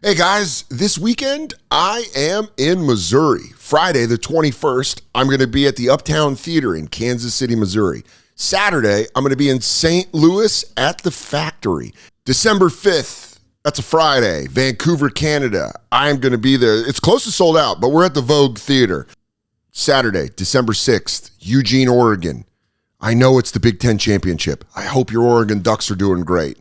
Hey guys, this weekend I am in Missouri. Friday the 21st, I'm going to be at the Uptown Theater in Kansas City, Missouri. Saturday, I'm going to be in St. Louis at the Factory. December 5th, that's a Friday, Vancouver, Canada. I'm going to be there. It's close to sold out, but we're at the Vogue Theater. Saturday, December 6th, Eugene, Oregon. I know it's the Big Ten Championship. I hope your Oregon Ducks are doing great.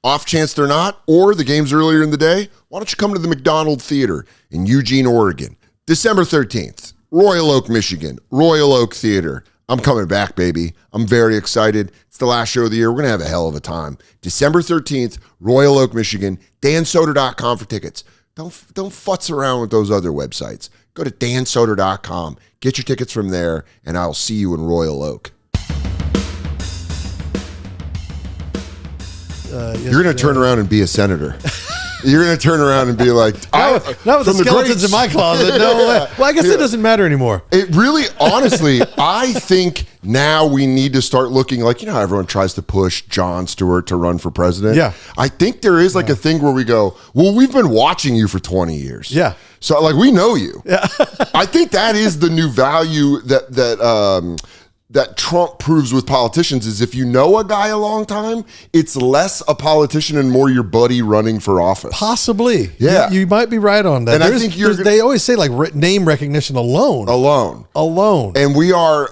Off chance they're not, or the game's earlier in the day, why don't you come to the McDonald Theater in Eugene, Oregon. December 13th, Royal Oak, Michigan, Royal Oak Theater. I'm coming back, baby. I'm very excited. It's the last show of the year. We're going to have a hell of a time. December 13th, Royal Oak, Michigan, dansoder.com for tickets. Don't futz around with those other websites. Go to dansoder.com, get your tickets from there, and I'll see you in Royal Oak. You're going to turn around and be a senator. You're going to turn around and be like, not with the skeletons in my closet. No way. Well, I guess it doesn't matter anymore. It really, honestly, I think now we need to start looking like, you know how everyone tries to push Jon Stewart to run for president? Yeah. I think there is like a thing where we go, well, we've been watching you for 20 years. Yeah. So like we know you. Yeah. I think that is the new value that Trump proves with politicians is if you know a guy a long time, it's less a politician and more your buddy running for office. Possibly. Yeah. You might be right on that. And I think they always say like name recognition alone. Alone. And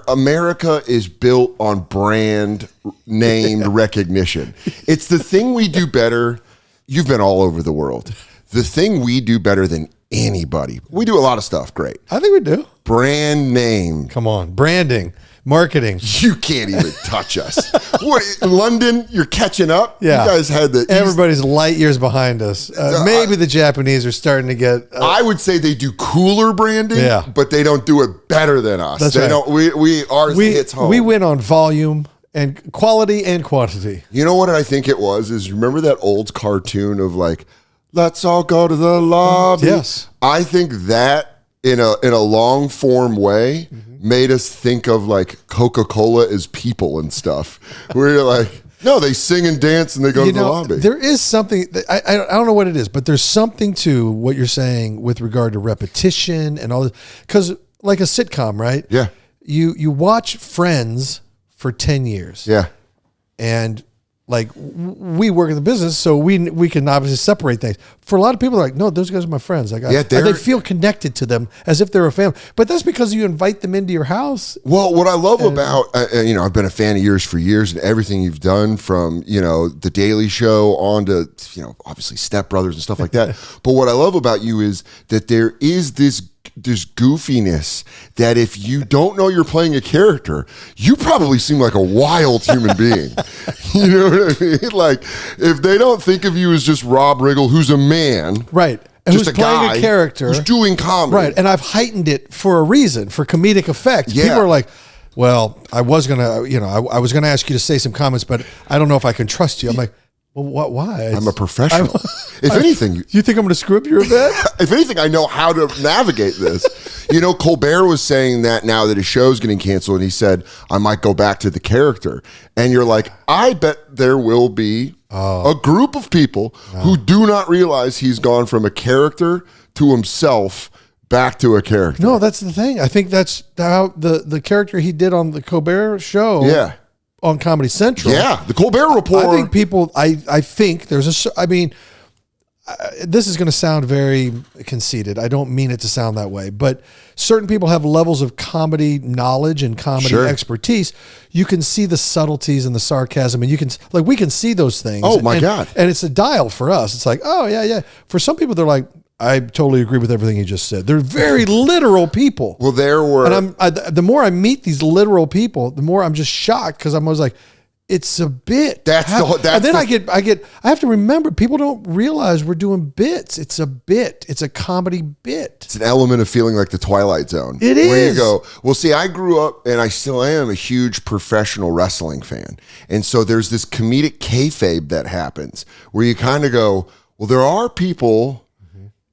America is built on brand named recognition. It's the thing we do better. You've been all over the world. The thing we do better than anybody. We do a lot of stuff. Great. I think we do. Brand name. Come on. Branding. Marketing. You can't even touch us. What, London, you're catching up? Yeah. You guys had the... Everybody's light years behind us. Maybe the Japanese are starting to get... I would say they do cooler branding, but they don't do it better than us. That's they right. don't. Ours hits home. We win on volume and quality and quantity. You know what I think it was? Is remember that old cartoon of like, let's all go to the lobby? Yes. I think that in a long form way made us think of like Coca-Cola as people and stuff. Where you're like, no, they sing and dance and they go to the lobby. There is something, I don't know what it is, but there's something to what you're saying with regard to repetition and all this. Because like a sitcom, right? Yeah. You watch Friends for 10 years. Yeah. And like we work in the business, so we can obviously separate things. For a lot of people, they're like, no, those guys are my friends. Like, they feel connected to them as if they're a family. But that's because you invite them into your house. Well, what I love about, I've been a fan of yours for years, and everything you've done from, The Daily Show on to, obviously Step Brothers and stuff like that. But what I love about you is that there is this goofiness that if you don't know you're playing a character, you probably seem like a wild human being. You know what I mean? Like, if they don't think of you as just Rob Riggle, who's a man. Right. And just who's playing a character. Who's doing comedy. Right. And I've heightened it for a reason, for comedic effect. Yeah. People are like, well, I was going to, I was going to ask you to say some comments, but I don't know if I can trust you. I'm like, well, why? I'm a professional. If anything, you think I'm going to screw up your event? If anything, I know how to navigate this. Colbert was saying that now that his show's getting canceled, and he said, I might go back to the character. And you're like, I bet there will be a group of people who do not realize he's gone from a character to himself back to a character. No, that's the thing. I think that's how the character he did on the Colbert show. Yeah. On Comedy Central. Yeah, the Colbert Report. I think people, I think there's this is going to sound very conceited. I don't mean it to sound that way, but certain people have levels of comedy knowledge and comedy expertise. You can see the subtleties and the sarcasm, and we can see those things. Oh my God. And it's a dial for us. It's like, oh yeah. For some people, they're like, I totally agree with everything he just said. They're very literal people. Well, the more I meet these literal people, the more I'm just shocked because I'm always like, it's a bit. I have to remember, people don't realize we're doing bits. It's a bit. It's a comedy bit. It's an element of feeling like the Twilight Zone. It is. Where you go, well, see, I grew up, and I still am, a huge professional wrestling fan. And so there's this comedic kayfabe that happens where you kind of go, well, there are people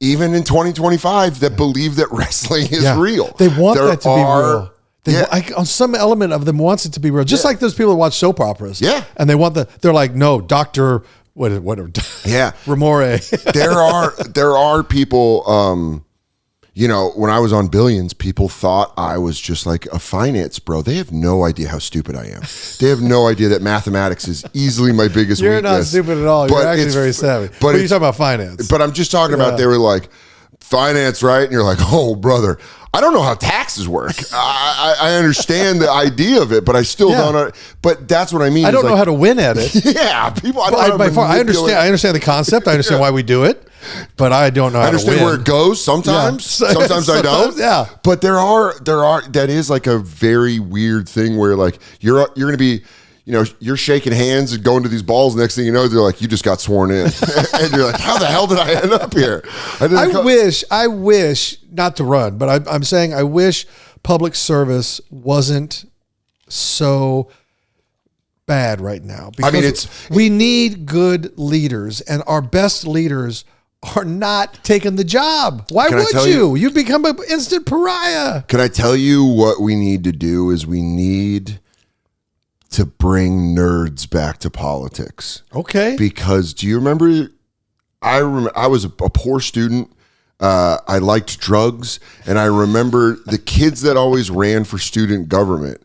even in 2025 that believe that wrestling is real. They want that to be real. On some element of them wants it to be real. Just like those people that watch soap operas. Yeah. And they're like, no, Dr. What? Yeah. Remore. there are people, you know, when I was on Billions, people thought I was just like a finance bro. They have no idea how stupid I am. They have no idea that mathematics is easily my biggest weakness. You're not stupid at all. You're actually very savvy. But you're talking about finance. But I'm just talking about, they were like, finance, right? And you're like, oh, brother, I don't know how taxes work. I understand the idea of it, but I still don't. But that's what I mean. I don't know how to win at it. Yeah, people. I understand the concept. I understand why we do it, but I don't know how to win. I understand where it goes. Sometimes, sometimes I don't. Yeah, but there are. That is like a very weird thing where like you're going to be. You know, you're shaking hands and going to these balls. Next thing you know, they're like, you just got sworn in. And you're like, how the hell did I end up here? I wish, not to run, but I'm saying I wish public service wasn't so bad right now. Because we need good leaders, and our best leaders are not taking the job. Why would you? You become an instant pariah. Can I tell you what we need to do is we need to bring nerds back to politics. Okay. Because do you remember, I was a poor student. I liked drugs. And I remember the kids that always ran for student government,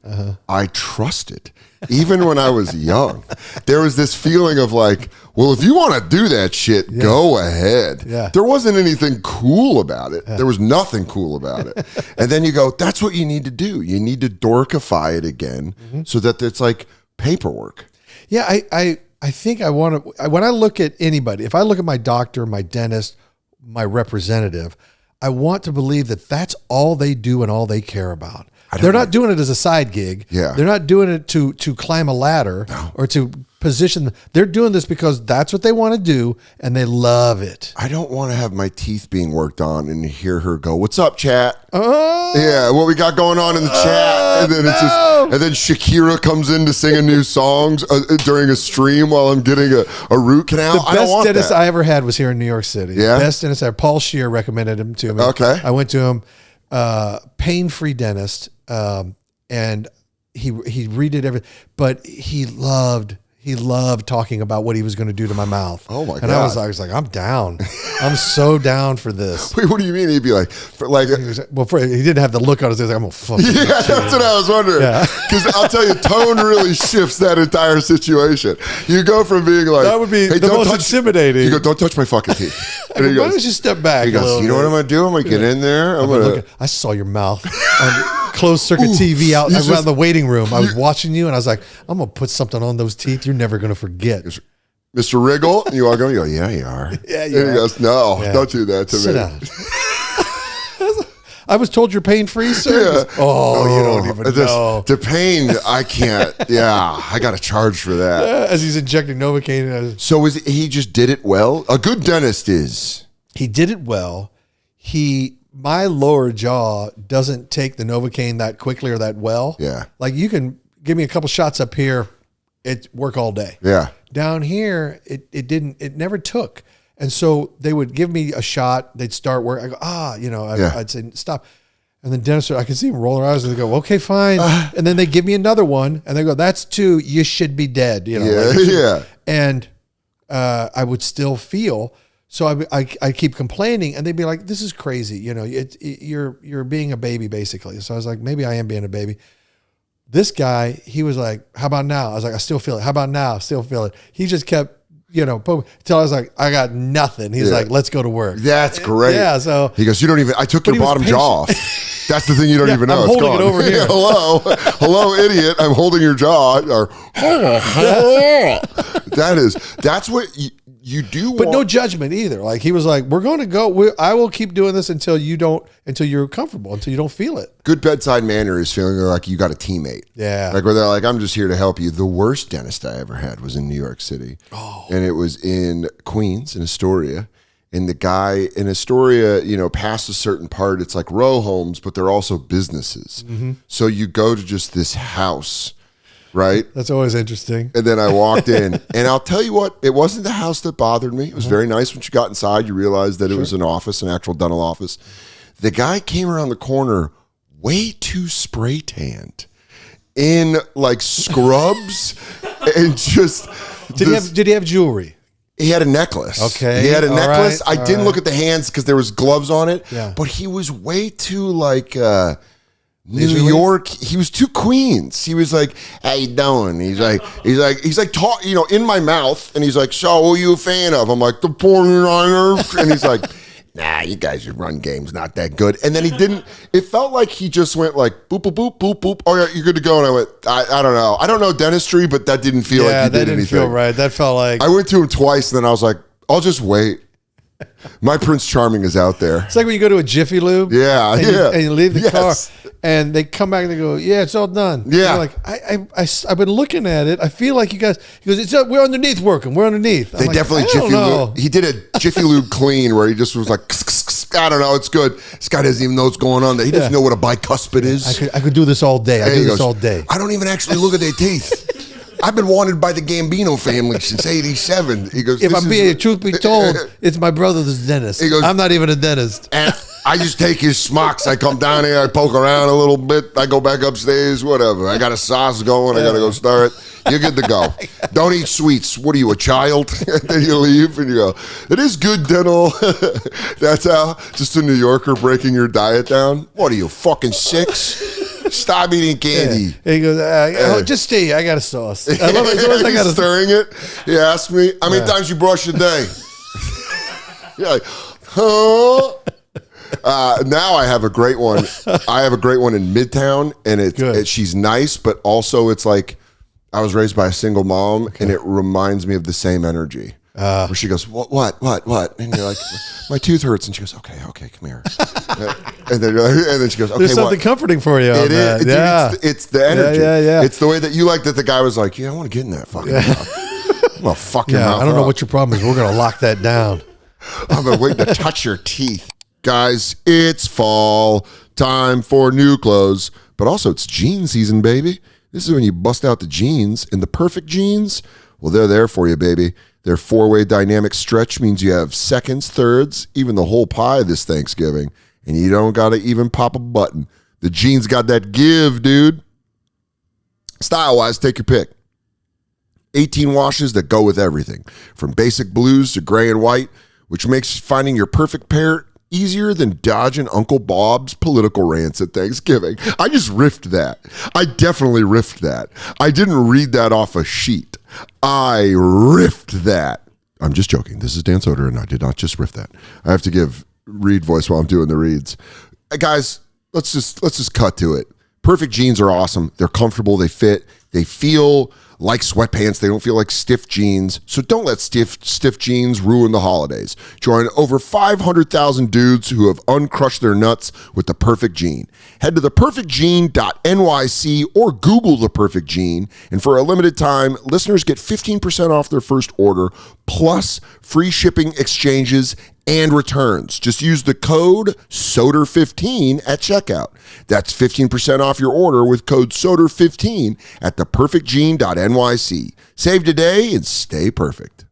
I trusted. Even when I was young, there was this feeling of like, well, if you want to do that shit, go ahead. Yeah. There wasn't anything cool about it. There was nothing cool about it. And then you go, that's what you need to do. You need to dorkify it again so that it's like paperwork. Yeah, I think I want to, when I look at anybody, if I look at my doctor, my dentist, my representative, I want to believe that that's all they do and all they care about. They're not doing it as a side gig. Yeah. They're not doing it to climb a ladder or to position. They're doing this because that's what they want to do, and they love it. I don't want to have my teeth being worked on and hear her go, "What's up, chat?" Oh, yeah, what we got going on in the chat, and then it's just, and then Shakira comes in to sing a new song during a stream while I'm getting a root canal. The best dentist I ever had was here in New York City. Yeah, best dentist ever. Paul Scheer recommended him to me. Okay, I went to him, pain-free dentist. And he redid everything, but he loved talking about what he was going to do to my mouth. Oh my God. And I was like, I'm down. I'm so down for this. Wait, what do you mean? He'd be like, he didn't have the look on his face. Like, I'm going to fuck you. Yeah, that's what I was wondering. Because I'll tell you, tone really shifts that entire situation. You go from being like, that would be the most intimidating. You go, don't touch my fucking teeth. And he goes, why don't you step back? He goes, you know what I'm going to do? I'm going to get in there. I saw your mouth on closed circuit TV out around the waiting room. I was watching you, and I was like, I'm going to put something on those teeth you're never going to forget. Mr. Riggle, and you all go, yeah, you are. Yeah, you are. He goes, no, don't do that to Sit me. Down. I was told you're pain-free, sir. Yeah. You don't even know. The pain, I can't. Yeah, I got to charge for that. As he's injecting Novocaine. So he just did it well? A good dentist is. He did it well. My lower jaw doesn't take the Novocaine that quickly or that well. Yeah. Like you can give me a couple shots up here, it work all day. Yeah. Down here, it never took. And so they would give me a shot. They'd start work. I go, I'd say, stop. And then dentists, I could see them roll their eyes and they go, okay, fine. And then they give me another one and they go, that's 2. You should be dead. Yeah. And I would still feel. So I keep complaining and they'd be like, this is crazy. You're being a baby basically. So I was like, maybe I am being a baby. This guy, he was like, how about now? I was like, I still feel it. How about now? Still feel it. He just kept, until I was like, I got nothing. He's like, let's go to work. That's great. Yeah. So he goes, I took your bottom jaw off. That's the thing you don't even know. I'm holding it over here. Hello, idiot. I'm holding your jaw. That's what you do. But no judgment either. Like he was like, we're going to go. I will keep doing this until you're comfortable, until you don't feel it. Good bedside manner is feeling like you got a teammate. Yeah. Like where they're like, I'm just here to help you. The worst dentist I ever had was in New York City. Oh. And it was in Queens, in Astoria. And the guy in Astoria, past a certain part, it's like row homes, but they're also businesses. Mm-hmm. So you go to just this house, right? That's always interesting. And then I walked in, and I'll tell you what, it wasn't the house that bothered me. It was very nice. Once you got inside, you realized that it was an office, an actual dental office. The guy came around the corner way too spray tanned in like scrubs and just. Did he have jewelry? He had a necklace. Okay. He had a necklace. Right, I didn't look at the hands because there was gloves on it. Yeah. But he was way too New York. He was too Queens. He was like, "How you doing?" He's like, talk, in my mouth, and he's like, "So, who are you a fan of?" I'm like, "The 49ers," and he's like, "Nah, you guys, your run game's not that good." And then he didn't. It felt like he just went like, "Boop, boop, boop, boop, boop." Oh yeah, you're good to go. And I went, I don't know. I don't know dentistry, but that didn't feel like he did anything. That didn't feel right. That felt like I went to him twice, and then I was like, "I'll just wait." My Prince Charming is out there. It's like when you go to a Jiffy Lube. Yeah, and you leave the car, and they come back and they go, "Yeah, it's all done." Yeah, you're like I've been looking at it. I feel like you guys. He goes, we're underneath working. We're underneath. They definitely Jiffy Lube. He did a Jiffy Lube clean where he just was like, I don't know, it's good. This guy doesn't even know what's going on there. He doesn't know what a bicuspid is. I could do this all day. I do this all day. I don't even actually look at their teeth. I've been wanted by the Gambino family since '87. He goes, truth be told, it's my brother's dentist. He goes, I'm not even a dentist. And I just take his smocks. I come down here, I poke around a little bit, I go back upstairs, whatever. I got a sauce going, I got to go start it. You're good to go. Don't eat sweets. What are you, a child? And then you leave and you go, it is good dental. That's how, just a New Yorker breaking your diet down. What are you, fucking 6? Stop eating candy. Yeah. He goes, just stay. I got a sauce. I love it. I got stirring it. He asked me, how many times you brush a day? You're like, huh? Now I have a great one. I have a great one in Midtown, and she's nice, but also it's like I was raised by a single mom, and it reminds me of the same energy. Where she goes, what? And you're like, my tooth hurts. And she goes, okay, come here. and then she goes, okay, there's something comforting for you. It is. Dude, it's the energy. Yeah. It's the way that you like that the guy was like, yeah, I want to get in that fucking mouth. I'm going to fuck your mouth I don't know up. what your problem is. We're going to lock that down. I'm going to wait to touch your teeth. Guys, it's fall time for new clothes, but also it's jean season, baby. This is when you bust out the jeans, and the perfect jeans, well, they're there for you, baby. Their 4-way dynamic stretch means you have seconds, thirds, even the whole pie this Thanksgiving, and you don't got to even pop a button. The jeans got that give, dude. Style-wise, take your pick. 18 washes that go with everything, from basic blues to gray and white, which makes finding your perfect pair easier than dodging Uncle Bob's political rants at Thanksgiving. I just riffed that. I definitely riffed that. I didn't read that off a sheet. I riffed that. I'm just joking. This is Dan Soder, and I did not just riff that. I have to give read voice while I'm doing the reads. Guys, let's just cut to it. Perfect jeans are awesome. They're comfortable. They fit. They feel like sweatpants. They don't feel like stiff jeans. So don't let stiff jeans ruin the holidays. Join over 500,000 dudes who have uncrushed their nuts with the perfect jean. Head to theperfectjean.nyc or Google The Perfect Jean. And for a limited time, listeners get 15% off their first order, plus free shipping, exchanges, and returns. Just use the code SODER15 at checkout. That's 15% off your order with code SODER15 at theperfectjean.nyc. Save today and stay perfect.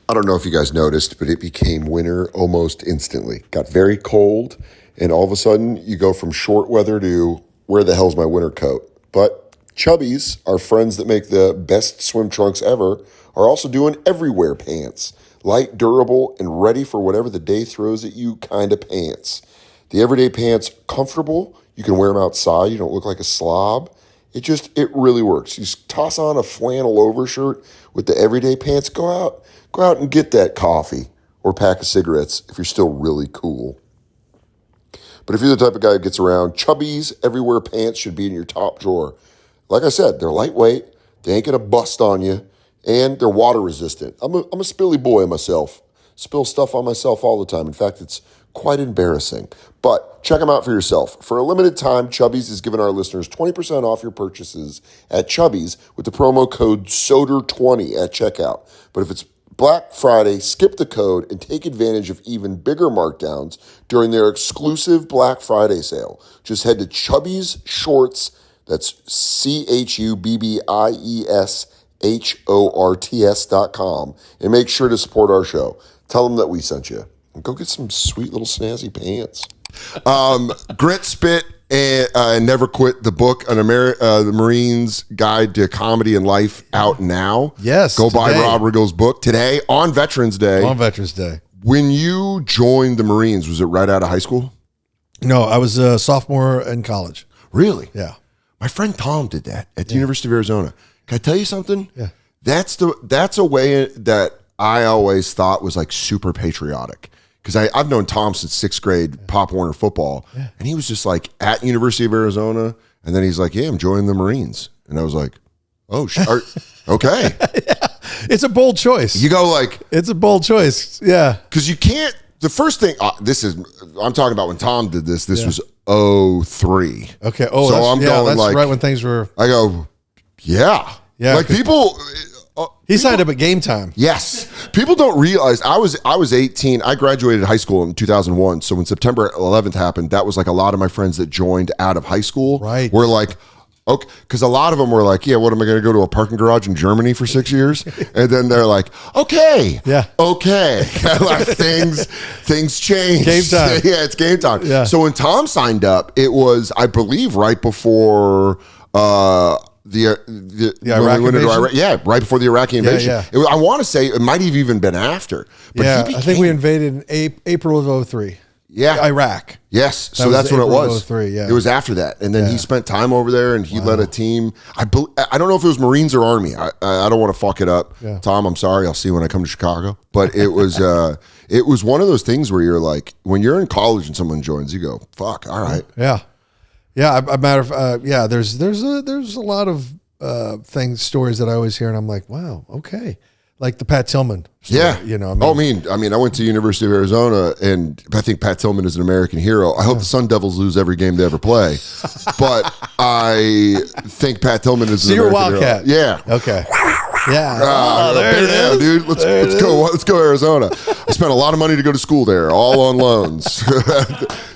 I don't know if you guys noticed, but it became winter almost instantly. Got very cold, and all of a sudden you go from short weather to where the hell's my winter coat? But Chubbies, our friends that make the best swim trunks ever, are also doing everywhere pants. Light, durable, and ready for whatever the day throws at you kind of pants. The everyday pants, comfortable. You can wear them outside. You don't look like a slob. It really works. You just toss on a flannel overshirt with the everyday pants. Go out and get that coffee or pack of cigarettes if you're still really cool. But if you're the type of guy who gets around, Chubbies everywhere pants should be in your top drawer. Like I said, they're lightweight. They ain't going to bust on you. And they're water resistant. I'm a spilly boy myself. Spill stuff on myself all the time. In fact, it's quite embarrassing. But check them out for yourself. For a limited time, Chubbies is giving our listeners 20% off your purchases at Chubbies with the promo code SODER20 at checkout. But if it's Black Friday, skip the code and take advantage of even bigger markdowns during their exclusive Black Friday sale. Just head to Chubbies Shorts, that's CHUBBIESHORTS.com, and make sure to support our show. Tell them that we sent you. And go get some sweet little snazzy pants. Grit, spit, And Never Quit, the book, the Marine's Guide to Comedy and Life, out now. Yes. Go buy Rob Riggle's book today on Veterans Day. On Veterans Day. When you joined the Marines, was it right out of high school? No, I was a sophomore in college. Really? Yeah. My friend Tom did that at the University of Arizona. Can I tell you something? Yeah. That's a way that I always thought was like super patriotic. Because I've known Tom since 6th grade, Pop Warner football. Yeah. And he was just like at University of Arizona. And then he's like, yeah, I'm joining the Marines. And I was like, oh, okay. Yeah. It's a bold choice. You go like. It's a bold choice. Yeah. Because you can't. The first thing, I'm talking about when Tom did this. This was 03. Okay. Oh, so I'm going that's like. Right when things were. I go, yeah. Yeah. Like people. He signed up at game time. Yes. People don't realize I was 18. I graduated high school in 2001. So when September 11th happened, that was like a lot of my friends that joined out of high school. Right. Were like, okay, because a lot of them were like, yeah, what am I going to go to a parking garage in Germany for 6 years? And then they're like, okay. Yeah. Okay. Like things change. Game time. Yeah, it's game time. Yeah. So when Tom signed up, it was, I believe, right before the Iraq invasion? Yeah, right before the Iraqi invasion. Yeah. I want to say it might have even been after. But I think we invaded in April of 03. Yeah. Iraq. Yes. So that's what it was. 03, yeah. It was after that. And then he spent time over there and he led a team. I don't know if it was Marines or Army. I don't want to fuck it up. Yeah. Tom, I'm sorry. I'll see you when I come to Chicago. But it was one of those things where you're like, when you're in college and someone joins, you go, fuck, all right. Yeah. Yeah, a matter of there's a lot of stories that I always hear, and I'm like, wow, okay, like the Pat Tillman story, I went to University of Arizona, and I think Pat Tillman is an American hero. I hope the Sun Devils lose every game they ever play, but I think Pat Tillman is an American Wildcat. Hero. Yeah. Okay. Yeah. There it is, dude. Let's go. Let's go Arizona. I spent a lot of money to go to school there, all on loans.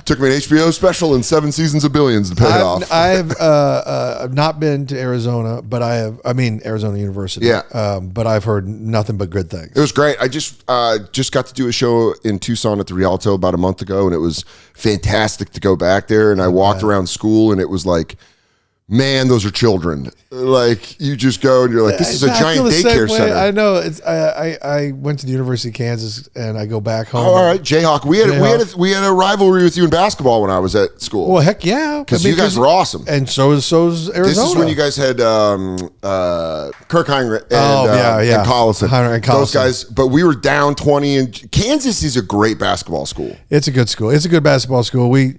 Took me an HBO special and 7 seasons of Billions to pay it off. I've not been to Arizona, but Arizona University. Yeah. But I've heard nothing but good things. It was great. I just got to do a show in Tucson at the Rialto about a month ago, and it was fantastic to go back there. And I walked around school, and it was like, man, those are children. Like, you just go and you're like, this is a giant daycare center. I know. I went to the University of Kansas and I go back home. Oh, all right, Jayhawk. We had a rivalry with you in basketball when I was at school. Well, heck yeah, because you guys were awesome. And so is Arizona. This is when you guys had Kirk Heinrich and, and Collison. And Collison. Those guys. But we were down 20. And Kansas is a great basketball school. It's a good school. It's a good basketball school. I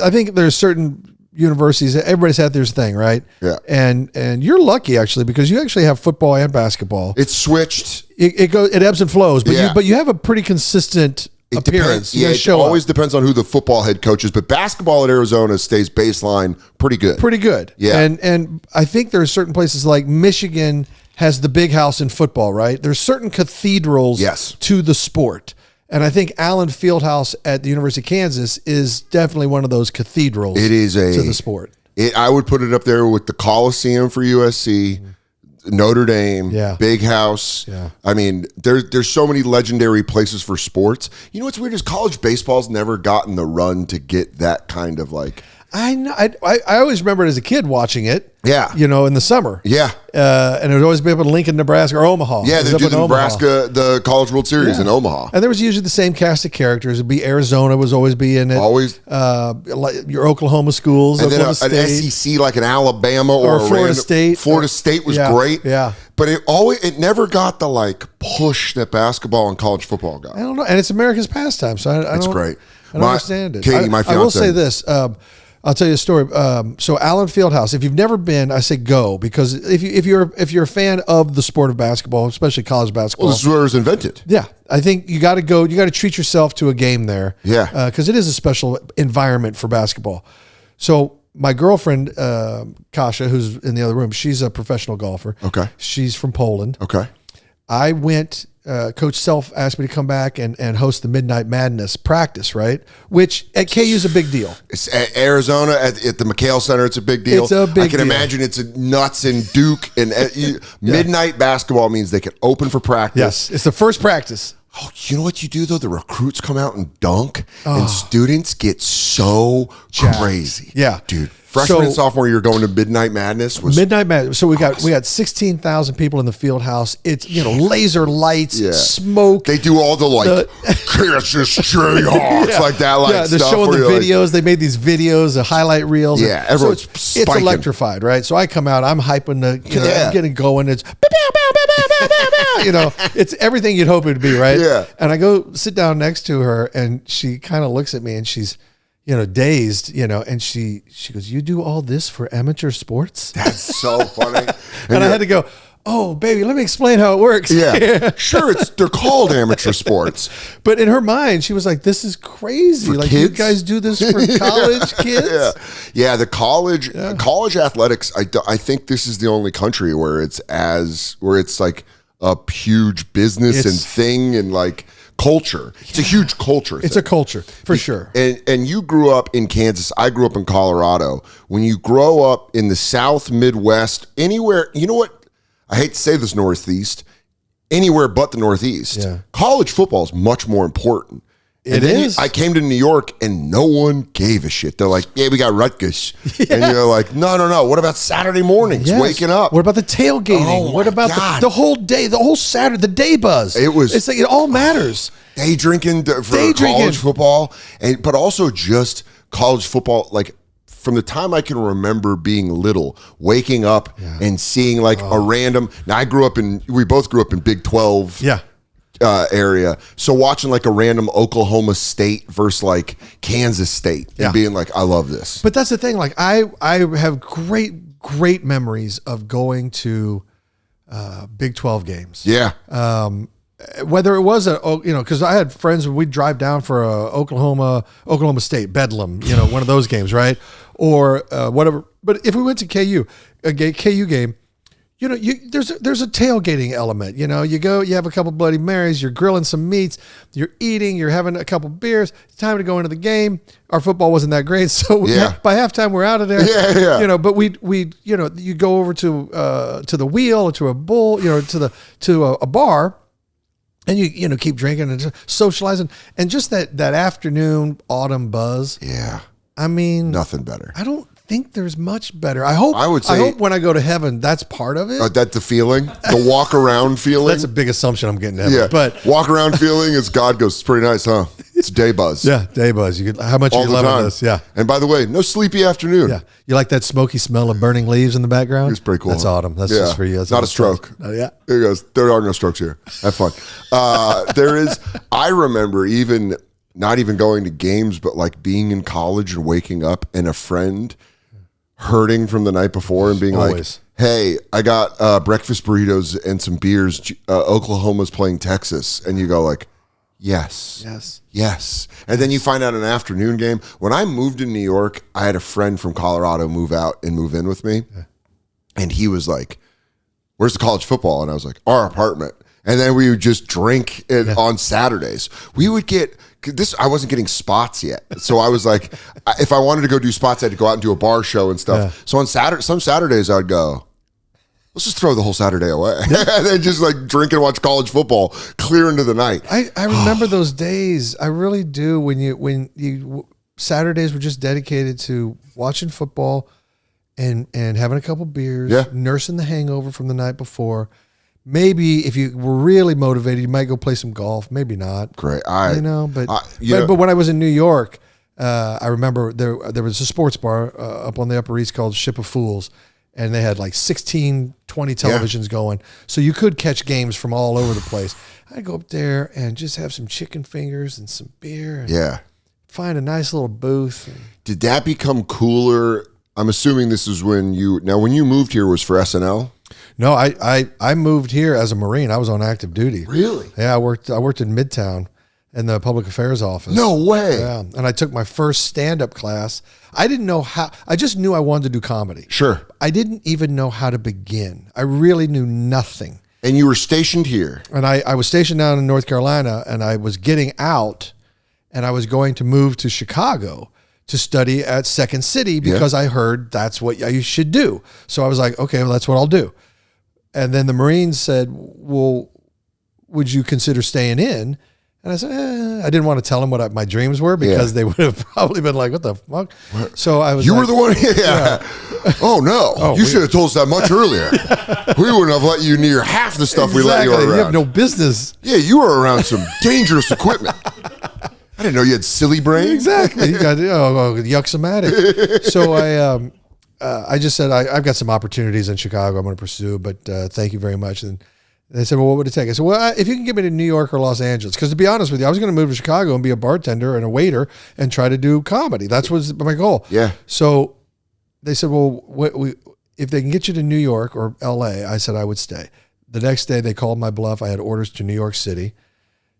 think there's certain universities, everybody's had their thing, right? Yeah. And you're lucky actually, because you actually have football and basketball. It's switched. It ebbs and flows, but you have a pretty consistent appearance. It always depends on who the football head coach is, but basketball at Arizona stays baseline pretty good. Pretty good. Yeah. And I think there are certain places like Michigan has the big house in football, right? There's certain cathedrals to the sport. And I think Allen Fieldhouse at the University of Kansas is definitely one of those cathedrals. It is to the sport. I would put it up there with the Coliseum for USC, Notre Dame, Big House. Yeah. I mean, there's so many legendary places for sports. You know what's weird is college baseball's never gotten the run to get that kind of like. I know. I always remember it as a kid watching it. Yeah. In the summer. Yeah. And it would always be up in Lincoln, Nebraska, or Omaha. Yeah, they do the Nebraska, the College World Series in Omaha. And there was usually the same cast of characters. It'd be Arizona was always be in it. Always. Like your Oklahoma schools. And Oklahoma then an SEC like an Alabama or Florida State. Florida State was great. Yeah. But it never got the like push that basketball and college football got. I don't know. And it's America's pastime. So It's great. I don't understand it. Katie, my fiance. I will say this. I'll tell you a story. So Allen Fieldhouse, if you've never been, I say go, because if you're a fan of the sport of basketball, especially college basketball, well, this is where it was invented. Yeah, I think you got to go. You got to treat yourself to a game there. Yeah, because it is a special environment for basketball. So my girlfriend Kasia, who's in the other room, she's a professional golfer. Okay, she's from Poland. Okay, I went. Coach Self asked me to come back and host the Midnight Madness practice, right? Which at KU is a big deal. It's at Arizona at the McHale Center. It's a big deal. It's a big deal. I can imagine it's nuts in Duke. And midnight basketball means they can open for practice. Yes, it's the first practice. Oh, you know what you do though? The recruits come out and dunk, and students get so crazy. Yeah, dude. Freshman and sophomore year going to Midnight Madness So we got 16,000 people in the field house. It's laser lights, smoke. They do all the Kansas Jayhawks like that. They're stuff showing the videos. They made these videos, the highlight reels. Yeah, everyone's it's electrified, right? So I come out, I'm hyping I'm getting going. It's it's everything you'd hope it would be, right? Yeah. And I go sit down next to her, and she kind of looks at me, and she's dazed, and she goes, "You do all this for amateur sports?" That's so funny. And I had to go, "Oh, baby, let me explain how it works." Yeah, sure. They're called amateur sports, but in her mind, she was like, "This is crazy. For like kids? You guys do this for college kids?" Yeah. The college athletics. I think this is the only country where it's like a huge business and thing and like culture. It's a huge culture thing. It's a culture for sure. And you grew up in Kansas. I grew up in Colorado. When you grow up in the South, Midwest, anywhere, you know what? I hate to say this, Northeast, anywhere but the Northeast. Yeah. College football is much more important. It is. I came to New York and no one gave a shit. They're like, "Yeah, we got Rutgers." Yeah. And you're like, no. What about Saturday mornings, waking up? What about the tailgating? What about the whole day, the whole Saturday, the day buzz? It's like it all matters. Day drinking for college football, but also just college football. Like from the time I can remember being little, waking up and seeing like a random. Now we both grew up in Big 12. Yeah. Area, so watching like a random Oklahoma State versus like Kansas State and being like, I love this. But that's the thing, like I have great memories of going to Big 12 games. Yeah. Whether it was because I had friends when we'd drive down for a Oklahoma State Bedlam, one of those games, right? Or whatever. But if we went to KU game, there's a tailgating element. You go, you have a couple Bloody Marys, you're grilling some meats, you're eating, you're having a couple beers. It's time to go into the game. Our football wasn't that great, so by halftime we're out of there. Yeah. But we you go over to the wheel or to a bull, to a bar, and you keep drinking and socializing, and just that afternoon autumn buzz. Yeah. I mean, nothing better. I don't think there's much better. I hope when I go to heaven, that's part of it. That's the feeling, the walk around feeling. That's a big assumption I'm getting to heaven. Yeah, but walk around feeling is God goes, it's pretty nice, huh? It's day buzz. Yeah, day buzz. How much are you loving this? Yeah. And by the way, no sleepy afternoon. Yeah. You like that smoky smell of burning leaves in the background? It's pretty cool. That's autumn. That's just for you. That's not a stroke. Yeah. There goes. There are no strokes here. Have fun. I remember not even going to games, but like being in college and waking up and a friend hurting from the night before and being like, "Hey, I got breakfast burritos and some beers. Oklahoma's playing Texas," and you go like, "Yes." And then you find out an afternoon game. When I moved to New York, I had a friend from Colorado move out and move in with me, and he was like, "Where's the college football?" And I was like, "Our apartment." And then we would just drink on Saturdays. We would get this. I wasn't getting spots yet, so I was like, if I wanted to go do spots, I had to go out and do a bar show and stuff. Yeah. So on some Saturdays, I'd go, let's just throw the whole Saturday away, and then just like drink and watch college football clear into the night. I remember those days. I really do. When you Saturdays were just dedicated to watching football and having a couple beers, nursing the hangover from the night before. Maybe if you were really motivated, you might go play some golf. Maybe not. Great. But when I was in New York, I remember there was a sports bar up on the Upper East called Ship of Fools, and they had like 16, 20 televisions going. So you could catch games from all over the place. I'd go up there and just have some chicken fingers and some beer. And find a nice little booth. Did that become cooler? I'm assuming this is when you moved here was for SNL? No, I moved here as a Marine. I was on active duty. Really? Yeah, I worked in Midtown in the public affairs office. No way. Yeah, and I took my first stand-up class. I didn't know how. I just knew I wanted to do comedy. Sure. I didn't even know how to begin. I really knew nothing. And you were stationed here. And I was stationed down in North Carolina, and I was getting out, and I was going to move to Chicago to study at Second City because I heard that's what you should do. So I was like, okay, well, that's what I'll do. And then the Marines said, well, would you consider staying in? And I said, I didn't want to tell them what my dreams were because they would have probably been like, what the fuck? So I was You were the one? Yeah. Oh, no. You should have told us that much earlier. We wouldn't have let you near half the stuff we let you around. You have no business. Yeah, you were around some dangerous equipment. I didn't know you had silly brain. Exactly. You got yuck-somatic. So I just said, I've got some opportunities in Chicago I'm going to pursue, but thank you very much. And they said, well, what would it take? I said, well, if you can get me to New York or Los Angeles, because to be honest with you, I was going to move to Chicago and be a bartender and a waiter and try to do comedy. That was my goal. Yeah. So they said, well, if they can get you to New York or LA, I said I would stay. The next day they called my bluff. I had orders to New York City.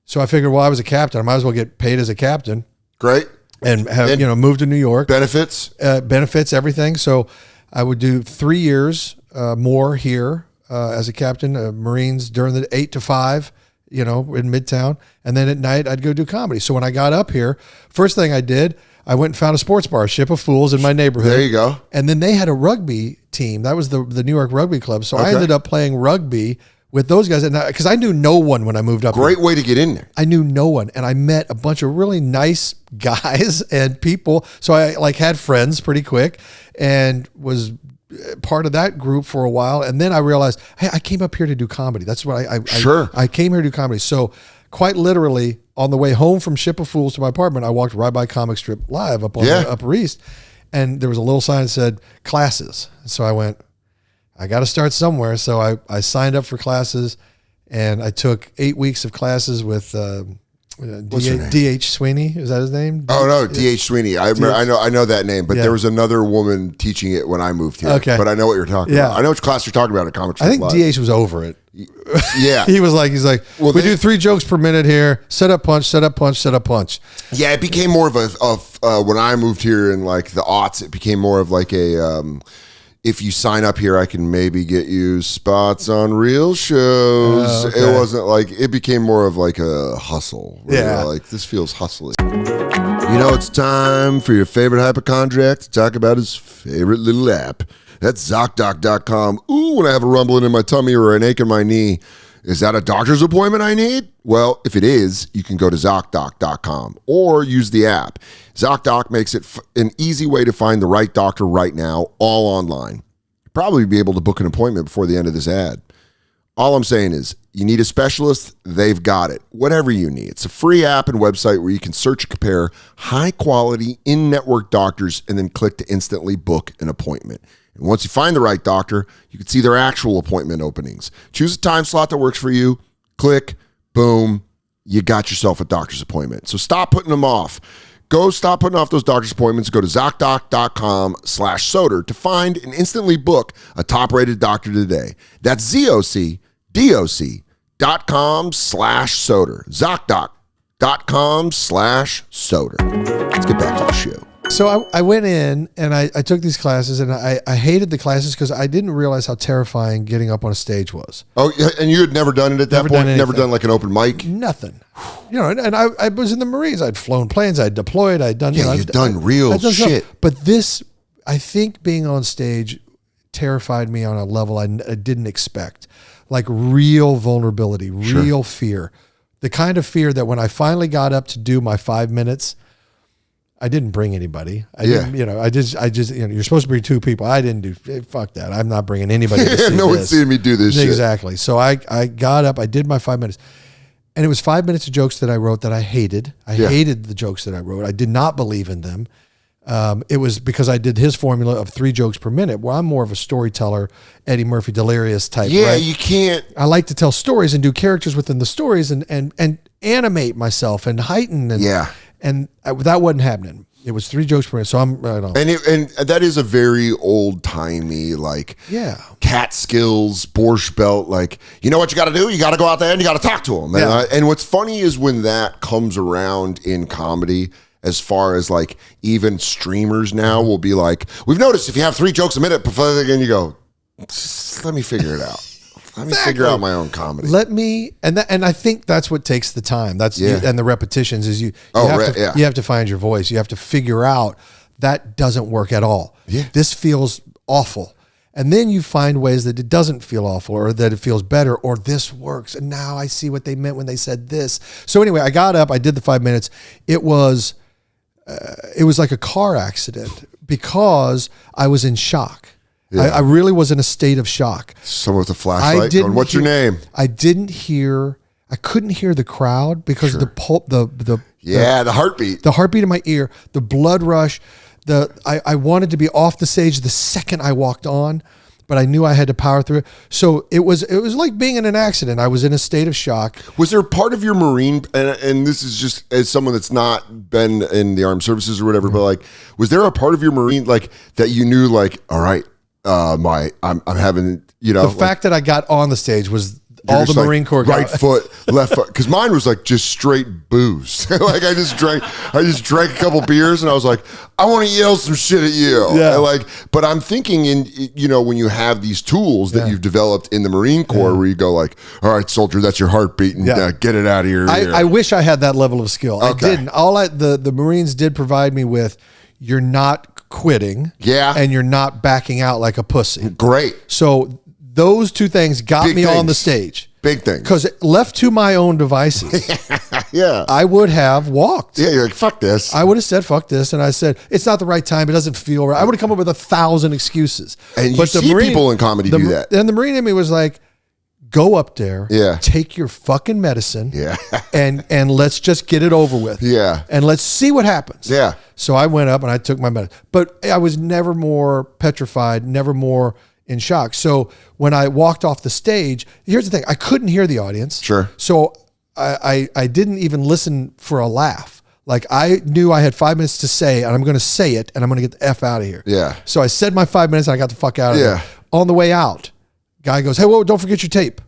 So I figured, well, I was a captain. I might as well get paid as a captain. Great. And have, move to New York. Benefits? Benefits, everything. So I would do 3 years more here. As a captain, Marines during the 8 to 5, in Midtown. And then at night I'd go do comedy. So when I got up here, first thing I did, I went and found a sports bar, Ship of Fools in my neighborhood. There you go. And then they had a rugby team. That was the New York Rugby Club. So I ended up playing rugby with those guys. Because I knew no one when I moved up Great here. way to get in there. I knew no one. And I met a bunch of really nice guys and people. So I had friends pretty quick and was part of that group for a while. And then I realized, hey, I came up here to do comedy. That's what I came here to do comedy. So quite literally on the way home from Ship of Fools to my apartment, I walked right by Comic Strip Live up on the Upper East. And there was a little sign that said classes. So I went, I got to start somewhere. So I signed up for classes and I took 8 weeks of classes with, D.H. Sweeney, is that his name? Oh no, D.H. Sweeney. I know that name, but there was another woman teaching it when I moved here. Okay, but I know what you're talking about. I know which class you're talking about at Comic Strip I think Live. D.H. was over it. Yeah, he's like, well, we do 3 jokes per minute here. Set up, punch, set up, punch, set up, punch. Yeah, it became more of when I moved here in like the aughts. It became more of like a. If you sign up here, I can maybe get you spots on real shows. Okay. It wasn't like, it became more of like a hustle. Yeah. Like, this feels hustly. It's time for your favorite hypochondriac to talk about his favorite little app. That's ZocDoc.com. Ooh, when I have a rumbling in my tummy or an ache in my knee, is that a doctor's appointment I need? Well, if it is, you can go to ZocDoc.com or use the app. ZocDoc makes it an easy way to find the right doctor right now, all online. You'll probably be able to book an appointment before the end of this ad. All I'm saying is, you need a specialist, they've got it. Whatever you need. It's a free app and website where you can search and compare high-quality, in-network doctors and then click to instantly book an appointment. And once you find the right doctor, you can see their actual appointment openings. Choose a time slot that works for you. Click, boom, you got yourself a doctor's appointment. So stop putting them off. Stop putting off those doctor's appointments. Go to ZocDoc.com/Soder to find and instantly book a top-rated doctor today. That's ZocDoc.com/Soder. ZocDoc.com/Soder. Let's get back to the show. So I went in and I took these classes and I hated the classes because I didn't realize how terrifying getting up on a stage was. Oh, and you had never done it at that point? Never done like an open mic? Nothing. And I was in the Marines. I'd flown planes. I'd deployed. I'd done. Yeah, you'd done real shit. But this, I think being on stage terrified me on a level I didn't expect. Like real vulnerability, real fear. The kind of fear that when I finally got up to do my 5 minutes, I didn't bring anybody. I didn't, you're supposed to bring 2 people. I didn't do, fuck that. I'm not bringing anybody to see no one's seeing me do this shit. Exactly. So I got up, I did my 5 minutes. And it was 5 minutes of jokes that I wrote that I hated. I hated the jokes that I wrote. I did not believe in them. It was because I did his formula of 3 jokes per minute. Well, I'm more of a storyteller, Eddie Murphy delirious type. Yeah, right? You can't. I like to tell stories and do characters within the stories and animate myself and heighten. And that wasn't happening. It was 3 jokes per minute. So I'm right on. And that is a very old timey, Catskills, Borscht Belt. Like, you know what you got to do? You got to go out there and you got to talk to them. And what's funny is when that comes around in comedy, as far as like even streamers now will be like, we've noticed if you have 3 jokes a minute, and you go, let me figure it out. Let me figure out my own comedy. And I think that's what takes the time. And the repetitions is you have to find your voice. You have to figure out that doesn't work at all. Yeah. This feels awful. And then you find ways that it doesn't feel awful or that it feels better or this works. And now I see what they meant when they said this. So anyway, I got up, I did the 5 minutes. It was like a car accident because I was in shock. Yeah. I really was in a state of shock. Someone with a flashlight going, what's your name? I couldn't hear the crowd because the heartbeat. The heartbeat in my ear, the blood rush. I wanted to be off the stage the second I walked on, but I knew I had to power through it. So it was like being in an accident. I was in a state of shock. Was there a part of your Marine, and this is just as someone that's not been in the armed services or whatever, but like, was there a part of your Marine like that you knew like, all right, I'm having, the fact that I got on the stage was all the Marine Corps right foot, left foot, because mine was like just straight booze. Like I just drank a couple beers, and I was like, I want to yell some shit at you. Yeah. But I'm thinking when you have these tools that you've developed in the Marine Corps, where you go like, all right, soldier, that's your heartbeat, and get it out of your ear. I wish I had that level of skill. Okay. I didn't. The Marines did provide me with, you're not quitting, and you're not backing out like a pussy. Great. So those two things got me on the stage. Big things. Because left to my own devices, I would have walked. Yeah, you're like, fuck this. I would have said, fuck this. And I said, it's not the right time. It doesn't feel right. I would have come up with 1,000 excuses. And but you see people in comedy do that. And the Marine in me was like, go up there, yeah, take your fucking medicine, yeah, and let's just get it over with, yeah, and let's see what happens. Yeah. So I went up and I took my medicine, but I was never more petrified, never more in shock. So when I walked off the stage, here's the thing: I couldn't hear the audience. Sure. So I didn't even listen for a laugh. Like I knew I had 5 minutes to say, and I'm going to say it, and I'm going to get the F out of here. Yeah. So I said my 5 minutes, and I got the fuck out of there. On the way out, guy goes, "Hey, whoa, don't forget your tape."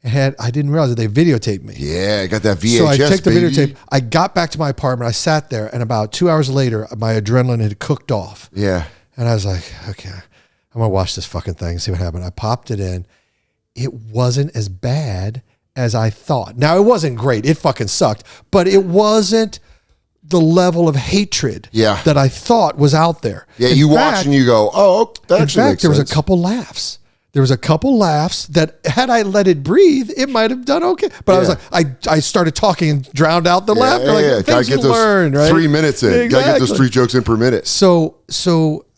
And I didn't realize that they videotaped me. Yeah, I got that VHS. So I took the videotape. I got back to my apartment. I sat there, and about 2 hours later, my adrenaline had cooked off. Yeah. And I was like, okay, I'm going to watch this fucking thing and see what happened. I popped it in. It wasn't as bad as I thought. Now, it wasn't great. It fucking sucked. But it wasn't the level of hatred that I thought was out there. Yeah, you watch and you go, oh, that actually makes sense. In fact, there was a couple laughs. There was a couple laughs that had I let it breathe, it might have done okay. But I was like, I started talking and drowned out the laughter. Like, gotta get those learn, right? 3 minutes in. Exactly. Gotta get those 3 jokes in per minute. So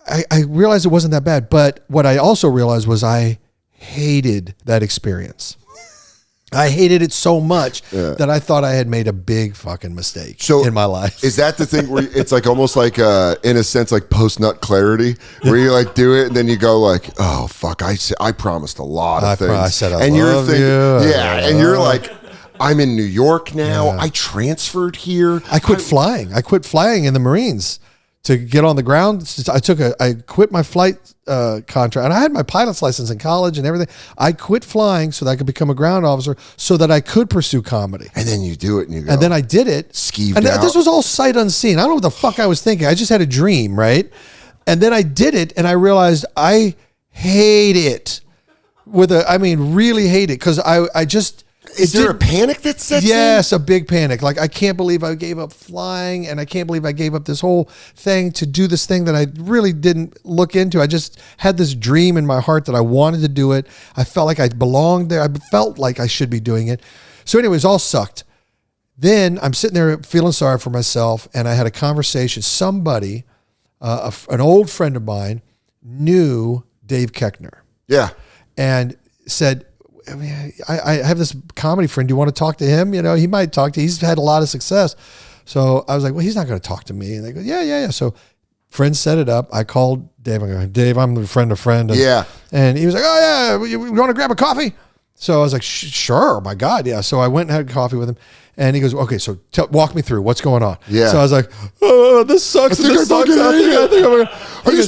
I realized it wasn't that bad. But what I also realized was I hated that experience. I hated it so much that I thought I had made a big fucking mistake in my life. Is that the thing where it's like almost like in a sense like post-nut clarity where you like do it and then you go like, oh fuck, I promised a lot of things. I said I and love you. And you're like, I'm in New York now. I transferred here. I quit flying. I quit flying in the Marines to get on the ground. I quit my flight contract, and I had my pilot's license in college and everything. I quit flying so that I could become a ground officer so that I could pursue comedy. And then you do it and you go. And then I did it. Skeeved and out. This was all sight unseen. I don't know what the fuck I was thinking. I just had a dream, right? And then I did it and I realized I hate it really hate it because I just... Is there a panic that sets in? Yes, a big panic. Like, I can't believe I gave up flying, and I can't believe I gave up this whole thing to do this thing that I really didn't look into. I just had this dream in my heart that I wanted to do it. I felt like I belonged there. I felt like I should be doing it. So anyways, all sucked. Then I'm sitting there feeling sorry for myself, and I had a conversation. Somebody, an old friend of mine, knew Dave Keckner. Yeah. And said, I have this comedy friend. Do you want to talk to him? You know, he might talk to you. He's had a lot of success. So I was like, well, he's not going to talk to me. And they go, yeah. So friends set it up. I called Dave. I go, Dave, I'm the friend of friend. And, and he was like, oh, yeah, you want to grab a coffee? So I was like, sure. My God, yeah. So I went and had coffee with him. And he goes, okay, so walk me through. What's going on? Yeah. So I was like, oh, this sucks. I used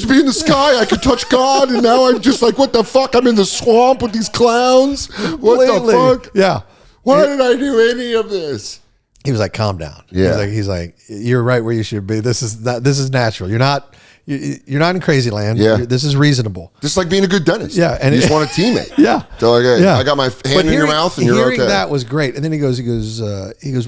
to be in the sky. I could touch God. And now I'm just like, what the fuck? I'm in the swamp with these clowns. What the fuck? Yeah. Why did I do any of this? He was like, calm down. Yeah. He's like, you're right where you should be. This is natural. You're not in crazy land. Yeah. This is reasonable. Just like being a good dentist. Yeah. And you just want a teammate. Yeah. So like, hey, yeah. I got my hand in your mouth and you're hearing okay. that was great. And then he goes,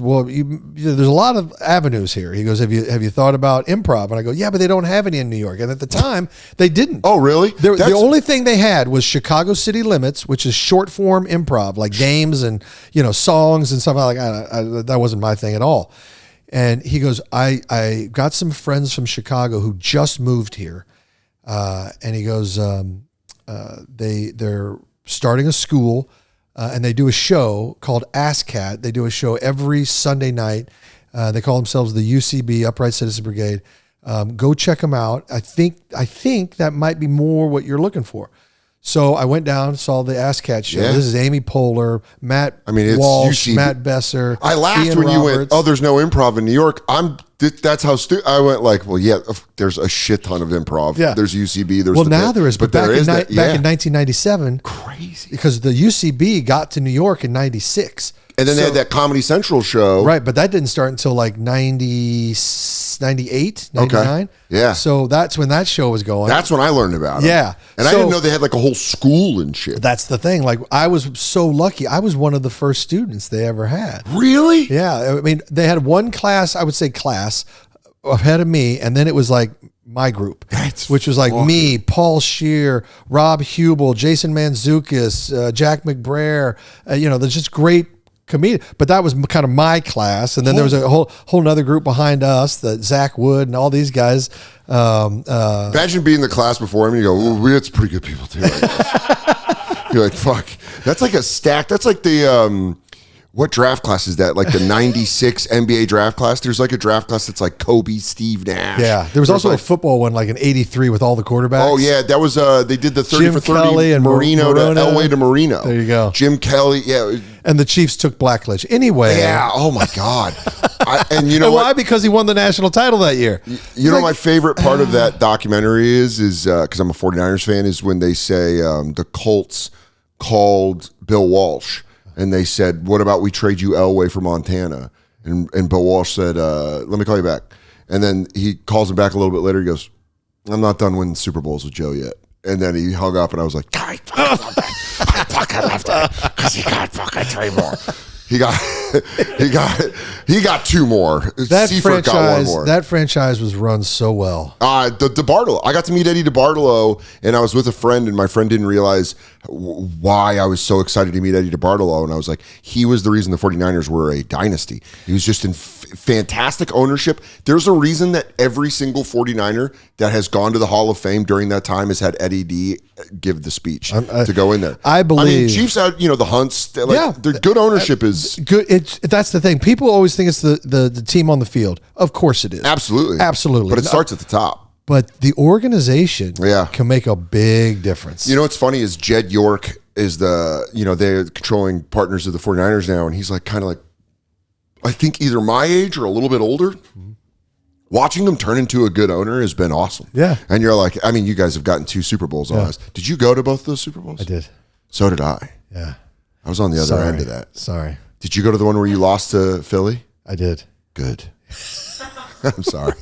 well, there's a lot of avenues here. He goes, have you thought about improv? And I go, yeah, but they don't have any in New York. And at the time they didn't. Oh, really? The only thing they had was Chicago City Limits, which is short form improv, like games and, songs and stuff like that. That wasn't my thing at all. And he goes, I got some friends from Chicago who just moved here. And he goes, they're starting a school, and they do a show called Ass Cat. They do a show every Sunday night. They call themselves the UCB, Upright Citizen Brigade. Go check them out. I think that might be more what you're looking for. So I went down, saw the Ass Cat show. Yeah. This is Amy Poehler, Matt Walsh, Matt Besser. I laughed Ian when Roberts. You went, oh, there's no improv in New York. That's how I went like, well, yeah, there's a shit ton of improv. Yeah. There's UCB. Now there is, but back in 1997, crazy. Because the UCB got to New York in 96. And then they had that Comedy Central show. Right, but that didn't start until like 98, 99. Okay. Yeah. So that's when that show was going. That's when I learned about it. Yeah. And I didn't know they had like a whole school and shit. That's the thing. Like, I was so lucky. I was one of the first students they ever had. Really? Yeah. I mean, they had one class, I would say class, ahead of me, and then it was like my group, which was like me, Paul Scheer, Rob Hubel, Jason Mantzoukas, Jack McBrayer. There's just great comedian, but that was kind of my class, and then there was a whole nother group behind us, that Zach Wood and all these guys. Imagine being the class before him and you go, "Ooh, it's pretty good people too." You're like, fuck, that's like a stack. That's like the what draft class is that? Like the 96 NBA draft class? There's like a draft class that's like Kobe, Steve Nash. Yeah. There was also a football one, like an 83 with all the quarterbacks. Oh, yeah. That was, they did the 30 Jim for 30 Kelly and Marino to Elway to Marino. There you go. Jim Kelly. Yeah. And the Chiefs took Blackledge. Anyway. Yeah. Oh, my God. And you know why? Because he won the national title that year. You know, my favorite part of that documentary is because I'm a 49ers fan, is when they say the Colts called Bill Walsh. And they said, what about we trade you Elway for Montana? And Bill Walsh said, let me call you back. And then he calls him back a little bit later. He goes, I'm not done winning Super Bowls with Joe yet. And then he hung up, and I was like, I fucking left it because he got fucking 3 more. He got two more. Seifert got 1 more. That franchise was run so well. The DeBartolo. I got to meet Eddie DeBartolo, and I was with a friend, and my friend didn't realize why I was so excited to meet Eddie DeBartolo. And I was like, he was the reason the 49ers were a dynasty. He was just in fantastic ownership. There's a reason that every single 49er that has gone to the Hall of Fame during that time has had Eddie D give the speech to go in there. I believe. I mean, Chiefs had, the Hunts. Their good ownership is good. That's the thing. People always think it's the team on the field. Of course it is. Absolutely. But it starts at the top. But the organization can make a big difference. You know what's funny is Jed York is they're controlling partners of the 49ers now, and he's like kind of like, I think either my age or a little bit older. Mm-hmm. Watching them turn into a good owner has been awesome. Yeah. And you're like, I mean, you guys have gotten 2 Super Bowls on us. Did you go to both those Super Bowls? I did. So did I. Yeah. I was on the other end of that. Sorry. Did you go to the one where you lost to Philly? I did. Good. I'm sorry.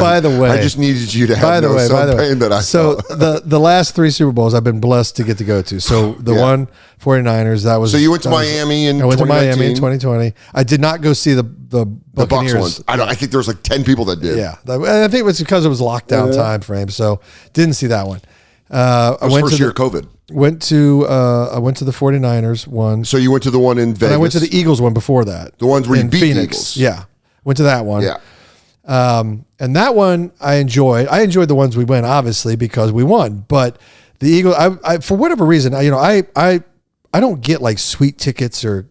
By the way, I just needed you to have some pain that I saw. So the last 3 Super Bowls I've been blessed to get to go to. So the one 49ers, that was. So you went to Miami in 2019? I went to Miami in 2020. I did not go see the Buccaneers. Bucs ones. I think there was like 10 people that did. Yeah. I think it was because it was lockdown time frame. So didn't see that one. I went first to year of COVID. I went to the 49ers one. So you went to the one in Vegas. And I went to the Eagles one before that. The ones where you beat Phoenix. the Eagles. Yeah. Went to that one. Yeah. And that one I enjoyed. I enjoyed the ones we went, obviously, because we won. But the Eagles, I for whatever reason, I don't get like sweet tickets or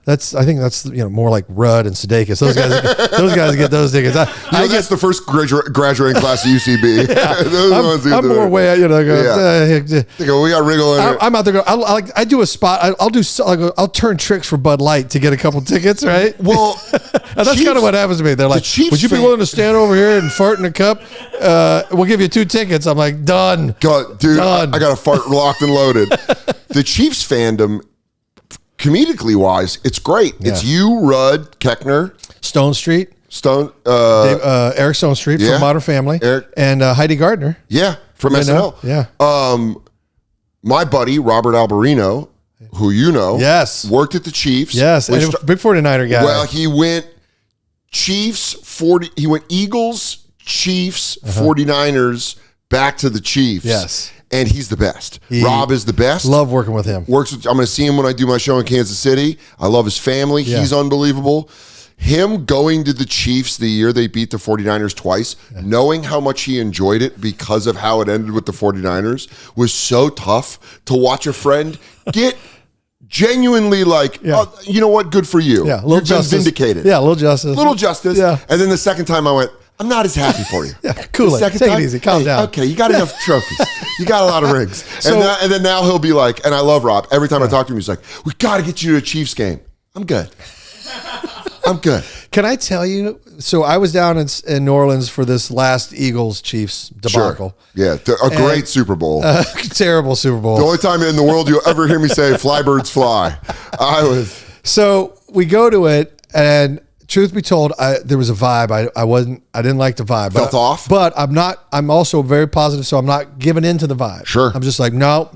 I think that's more like Rudd and Sudeikis. Those guys get those tickets. I guess the first graduating class at UCB. Yeah. I'm more way. We got Riggle in I'm out there. I do a spot. I'll turn tricks for Bud Light to get a couple tickets. Right. Well, and that's kind of what happens to me. They're like, "Would you be willing to stand over here and fart in a cup? We'll give you 2 tickets." I'm like, "Done, dude. Done. I got a fart locked and loaded." The Chiefs fandom comedically wise, it's great. Yeah. It's you, Rudd, Keckner, Stone Street, Eric Stone Street from Modern Family, and Heidi Gardner. Yeah, from SNL. Yeah. My buddy Robert Alberino, who you know, worked at the Chiefs. Yes, and big 49er guy. Well, he went Chiefs 40. He went Eagles, Chiefs, 49ers, back to the Chiefs. Yes. And he's the best. Rob is the best. Love working with him. I'm going to see him when I do my show in Kansas City. I love his family. Yeah. He's unbelievable. Him going to the Chiefs the year they beat the 49ers twice, knowing how much he enjoyed it because of how it ended with the 49ers, was so tough to watch a friend get genuinely like, oh, you know what? Good for you. Yeah, a little justice. Vindicated. Yeah, a little justice. Little justice. Yeah. And then the second time I went, I'm not as happy for you. Cool it. Take it easy. Calm down. Okay, you got enough trophies. You got a lot of rings. And then now he'll be like, and I love Rob. Every time I talk to him, he's like, we got to get you to a Chiefs game. I'm good. I'm good. Can I tell you? So I was down in New Orleans for this last Eagles-Chiefs debacle. Sure. Yeah, a great Super Bowl. Terrible Super Bowl. The only time in the world you'll ever hear me say "fly birds fly." So we go to it, and truth be told, there was a vibe. I didn't like the vibe. Felt off. But I'm also very positive, so I'm not giving in to the vibe. Sure. I'm just like, no.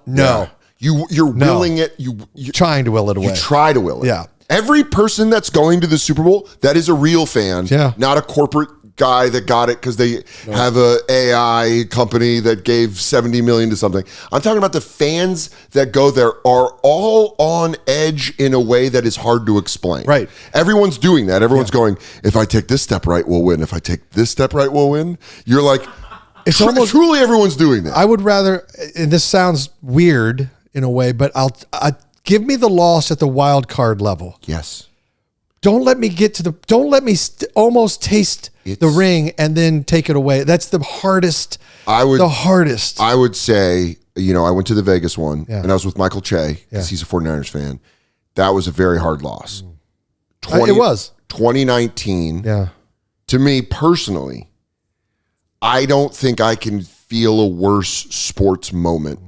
Yeah. You're willing it. You're trying to will it away. You try to will it. Yeah. Every person that's going to the Super Bowl, that is a real fan, not a corporate guy that got it because they have a AI company that gave $70 million to something. I'm talking about the fans that go there are all on edge in a way that is hard to explain. Right. Everyone's doing that. Everyone's going, if I take this step right, we'll win. If I take this step right, we'll win. You're like, it's almost truly everyone's doing that. I would rather, and this sounds weird in a way, but I give me the loss at the wild card level. Yes. Don't let me almost taste the ring and then take it away. That's the hardest. I would say, I went to the Vegas one and I was with Michael Che because he's a 49ers fan. That was a very hard loss. It was. 2019. Yeah. To me personally, I don't think I can feel a worse sports moment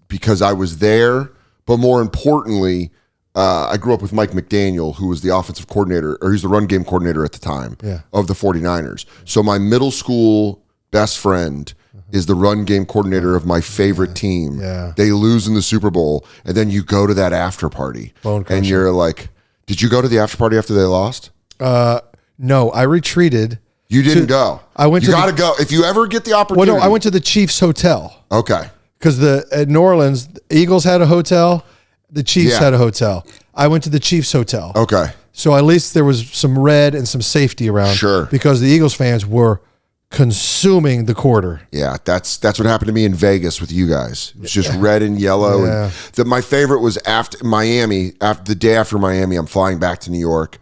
because I was there. But more importantly, I grew up with Mike McDaniel, who was the offensive coordinator, or he's the run game coordinator at the time of the 49ers. So my middle school best friend is the run game coordinator of my favorite team. Yeah. They lose in the Super Bowl, and then you go to that after party. And you're like, did you go to the after party after they lost? No, I retreated. You didn't go. I went. You got to go. If you ever get the opportunity. Well, no, I went to the Chiefs Hotel. Okay. Because at New Orleans, the Eagles had a hotel, the Chiefs had a hotel. I went to the Chiefs Hotel. Okay. So at least there was some red and some safety around. Sure. Because the Eagles fans were consuming the quarter. Yeah, that's what happened to me in Vegas with you guys. It's just red and yellow. Yeah. And my favorite was after Miami. After the day after Miami, I'm flying back to New York,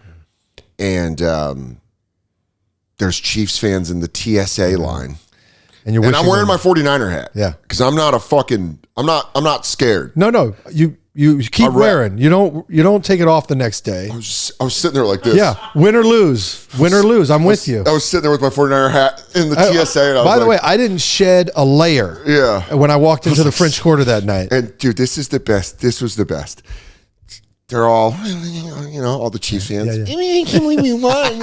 and there's Chiefs fans in the TSA line. And I'm wearing my 49er hat. Yeah. Because I'm not scared. No. You keep wearing. You don't take it off the next day. I was sitting there like this. Yeah. Win or lose. I'm with you. I was sitting there with my 49er hat in the TSA. And by the way, I didn't shed a layer. Yeah. When I walked into the French Quarter that night. And dude, this is the best. This was the best. They're all, all the Chiefs fans. Yeah. I can't believe we won.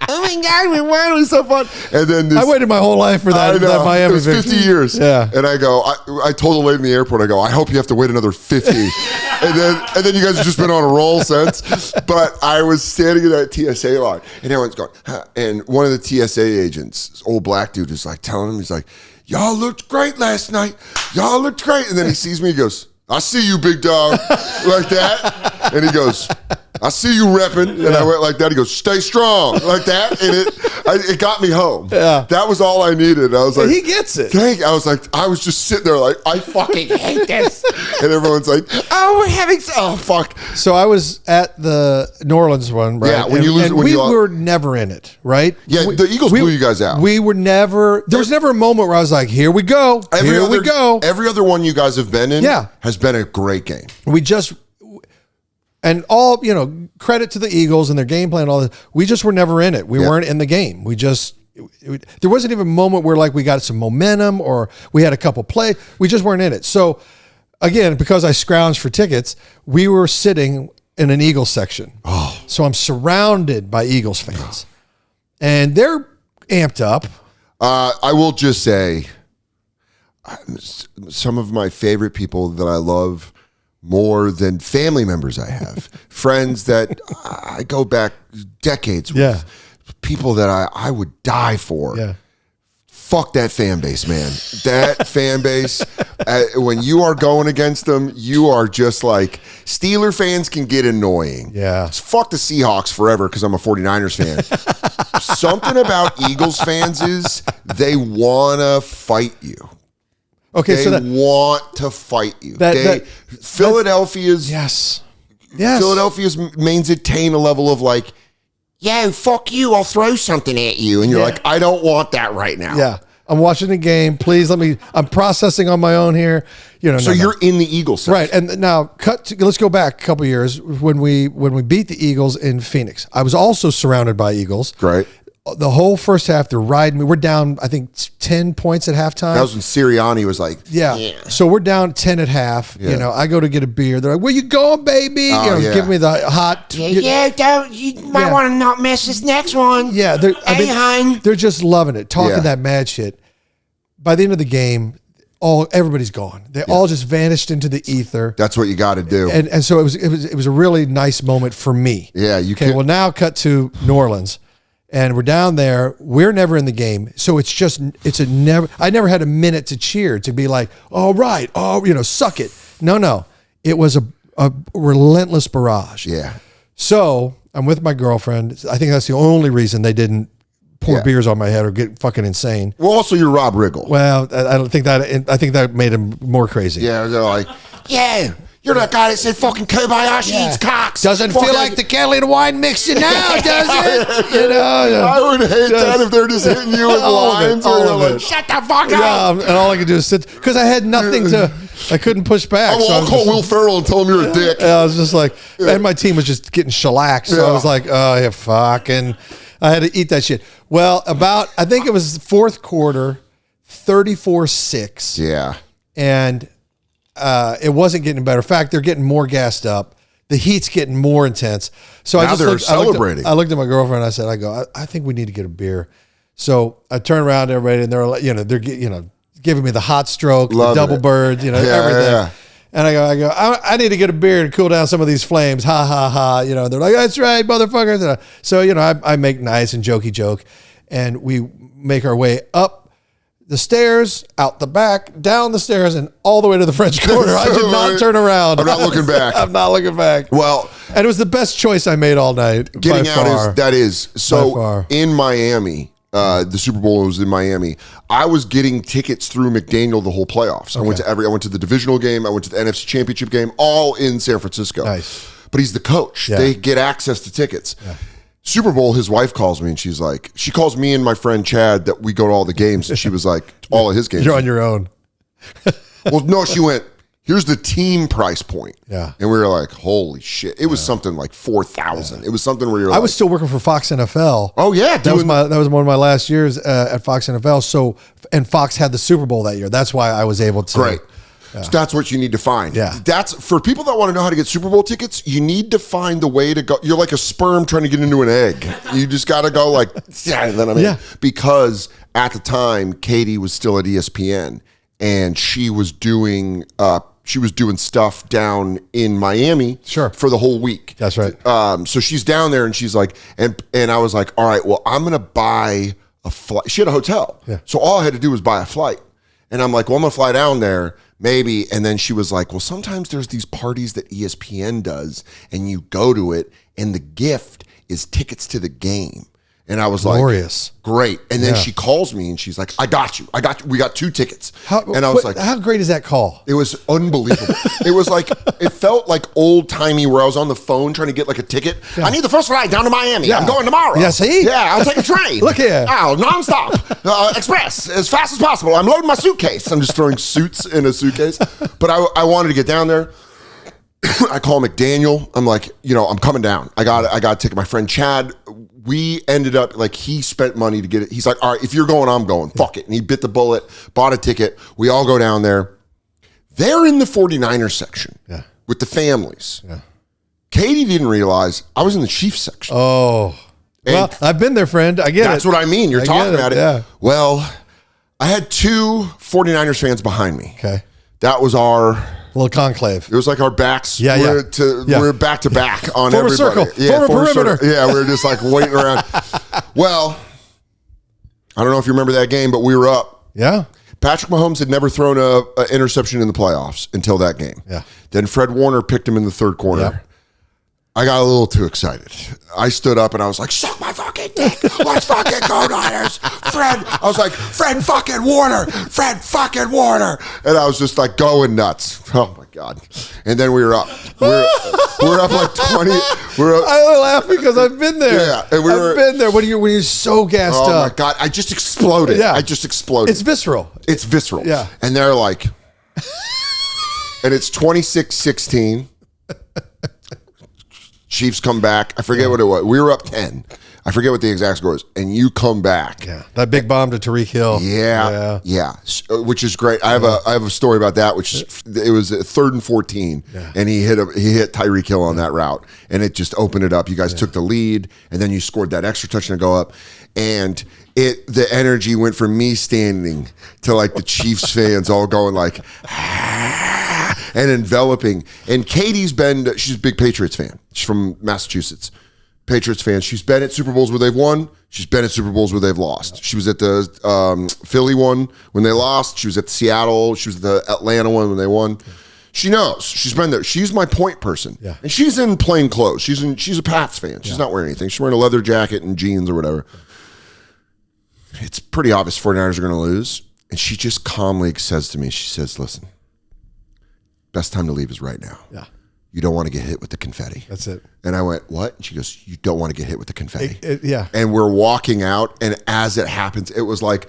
Oh my God, we won. It was so fun. And then I waited my whole life for that Miami it was 50 years. Yeah. And I go, I told the lady in the airport, I go, I hope you have to wait another 50. and then you guys have just been on a roll since. But I was standing in that TSA line, and everyone's going, huh. And one of the TSA agents, this old black dude, is like telling him, he's like, y'all looked great last night. Y'all looked great. And then he sees me, he goes, I see you, big dog, like that. And he goes, I see you repping. And I went like that. He goes, stay strong, like that. And it got me home. Yeah. That was all I needed. I was like, he gets it. I was just sitting there like, I fucking hate this. And everyone's like, oh, fuck. So I was at the New Orleans one, right? Yeah, we were never in it, right? Yeah, the Eagles blew you guys out. We were never, there was never a moment where I was like, here we go. Every other one you guys have been in has been a great game. And all, credit to the Eagles and their game plan and all this. We just were never in it. We weren't in the game. There wasn't even a moment where like we got some momentum or we had a couple plays. We just weren't in it. So again, because I scrounged for tickets, we were sitting in an Eagles section. Oh. So I'm surrounded by Eagles fans. And they're amped up. I will just say, some of my favorite people that I love more than family members I have, friends that I go back decades with, people that I would die for. Yeah. Fuck that fan base, man. That fan base, when you are going against them, you are just like, Steeler fans can get annoying. Yeah. Fuck the Seahawks forever because I'm a 49ers fan. Something about Eagles fans is they want to fight you. Okay, they so want to fight you. Philadelphia's maintain a level of like, yo, fuck you, I'll throw something at you. And you're like, I don't want that right now. Yeah. I'm watching the game. Please I'm processing on my own here. So you're in the Eagles section. Right. And now let's go back a couple of years when we beat the Eagles in Phoenix. I was also surrounded by Eagles. Great. The whole first half, they're riding me. We're down, I think, 10 points at halftime. That was when Sirianni was like, yeah. So we're down 10 at half. Yeah. I go to get a beer. They're like, where you going, baby? Give me the hot. You might want to not miss this next one. Yeah. They're just loving it, talking that mad shit. By the end of the game, everybody's gone. They all just vanished into the ether. That's what you got to do. And so it was a really nice moment for me. Yeah. Well, now cut to New Orleans. And we're down there. We're never in the game. So I never had a minute to cheer, to be like, all right. Oh, suck it. No. It was a relentless barrage. Yeah. So I'm with my girlfriend. I think that's the only reason they didn't pour beers on my head or get fucking insane. Well, also you're Rob Riggle. Well, I think that made him more crazy. Yeah. They're like, yeah. You're that guy that said fucking Kobayashi eats cocks. Doesn't feel like the Kelly and wine mixture now, does it? I would hate that if they're just hitting you with lines. Shut the fuck up. And all I could do is sit, because I had nothing I couldn't push back. I'll call Will Ferrell and tell him you're a dick. I was just like, and my team was just getting shellacked. So I was like, oh, yeah, fucking, I had to eat that shit. Well, I think it was fourth quarter, 34-6. Yeah. And it wasn't getting better. In fact, they're getting more gassed up. The heat's getting more intense. So now they're celebrating. I looked at my girlfriend. And I think we need to get a beer. So I turn around to everybody, and they're like, they're giving me the hot stroke, the double bird, everything. Yeah. And I need to get a beer to cool down some of these flames. Ha ha ha. They're like, that's right, motherfuckers. So I make nice and jokey joke, and we make our way up the stairs, out the back, down the stairs, and all the way to the French Quarter. I did not turn around. I'm not looking back. I'm not looking back. Well, and it was the best choice I made all night. Getting out is so in Miami. The Super Bowl was in Miami. I was getting tickets through McDaniel the whole playoffs. Okay. I went to the divisional game. I went to the NFC Championship game, all in San Francisco. Nice. But he's the coach. Yeah. They get access to tickets. Yeah. Super Bowl, his wife calls me and she calls me and my friend Chad that we go to all the games, and she was like, all of his games. You're on your own. Well, no, she went, here's the team price point. Yeah. And we were like, holy shit. It was something like 4,000. Yeah. It was something where you're like, I was still working for Fox NFL. Oh yeah. That was one of my last years at Fox NFL. So, and Fox had the Super Bowl that year. That's why I was able to. Great. Yeah. So that's what you need to find. Yeah. That's for people that want to know how to get Super Bowl tickets. You need to find the way to go. You're like a sperm trying to get into an egg. You just got to go like, because at the time, Katie was still at ESPN and she was doing stuff down in Miami for the whole week. That's right. So she's down there and she's like, and I was like, all right, well, I'm going to buy a flight. She had a hotel. Yeah. So all I had to do was buy a flight. And I'm like, well, I'm going to fly down there. Maybe. And then she was like, well, sometimes there's these parties that ESPN does and you go to it and the gift is tickets to the game. And I was glorious. Like, great. And then she calls me and she's like, I got you. We got 2 tickets. And I was like, how great is that call? It was unbelievable. It was like, it felt like old timey where I was on the phone trying to get like a ticket. Yeah. I need the first flight down to Miami. Yeah. I'm going tomorrow. Yeah, see? Yeah, I'll take a train. Look here. Oh, nonstop. Express, as fast as possible. I'm loading my suitcase. I'm just throwing suits in a suitcase. But I wanted to get down there. I call McDaniel. I'm like, I'm coming down. I got to take my friend Chad. We ended up like he spent money to get it. He's like, all right, if you're going, I'm going. Fuck it. And he bit the bullet, bought a ticket. We all go down there. They're in the 49ers section with the families. Yeah. Katie didn't realize I was in the Chiefs section. Oh. Well, I've been there, friend. I get That's what I mean. You're talking about it. Yeah. Well, I had 2 49ers fans behind me. Okay. That was our little conclave. It was like our backs. We're back to back on former everybody. Circle. Yeah, former perimeter. Circle. Yeah, we were just like waiting around. Well, I don't know if you remember that game, but we were up. Yeah. Patrick Mahomes had never thrown an interception in the playoffs until that game. Yeah. Then Fred Warner picked him in the third quarter. Yeah. I got a little too excited. I stood up and I was like, suck my fucking dick. Let's fucking go Niners. Fred. I was like, Fred fucking Warner. Fred fucking Warner. And I was just like going nuts. Oh my God. And then we were up. We're up like 20. I laugh because I've been there. Yeah. And I've been there when you're so gassed up. Oh my God. I just exploded. Yeah. I just exploded. It's visceral. It's visceral. Yeah. And they're like, and it's 26-16. Chiefs come back. I forget what it was. We were up 10. I forget what the exact score is. And you come back. Yeah. That big bomb to Tyreek Hill. Yeah. Which is great. I have a story about that, which is, it was 3rd and 14. Yeah. And he hit Tyreek Hill on that route. And it just opened it up. You guys took the lead. And then you scored that extra touchdown to go up. And the energy went from me standing to like the Chiefs fans all going like, and enveloping. And she's a big Patriots fan. She's from Massachusetts. Patriots fan. She's been at Super Bowls where they've won. She's been at Super Bowls where they've lost. She was at the Philly one when they lost. She was at the Seattle. She was at the Atlanta one when they won. She knows. She's been there. She's my point person. Yeah. And she's in plain clothes. She's a Pats fan. She's not wearing anything. She's wearing a leather jacket and jeans or whatever. It's pretty obvious 49ers are going to lose. And she just calmly says to me, she says, listen, best time to leave is right now. Yeah. You don't want to get hit with the confetti. That's it. And I went, what? And she goes, you don't want to get hit with the confetti. Yeah. And we're walking out, and as it happens, it was like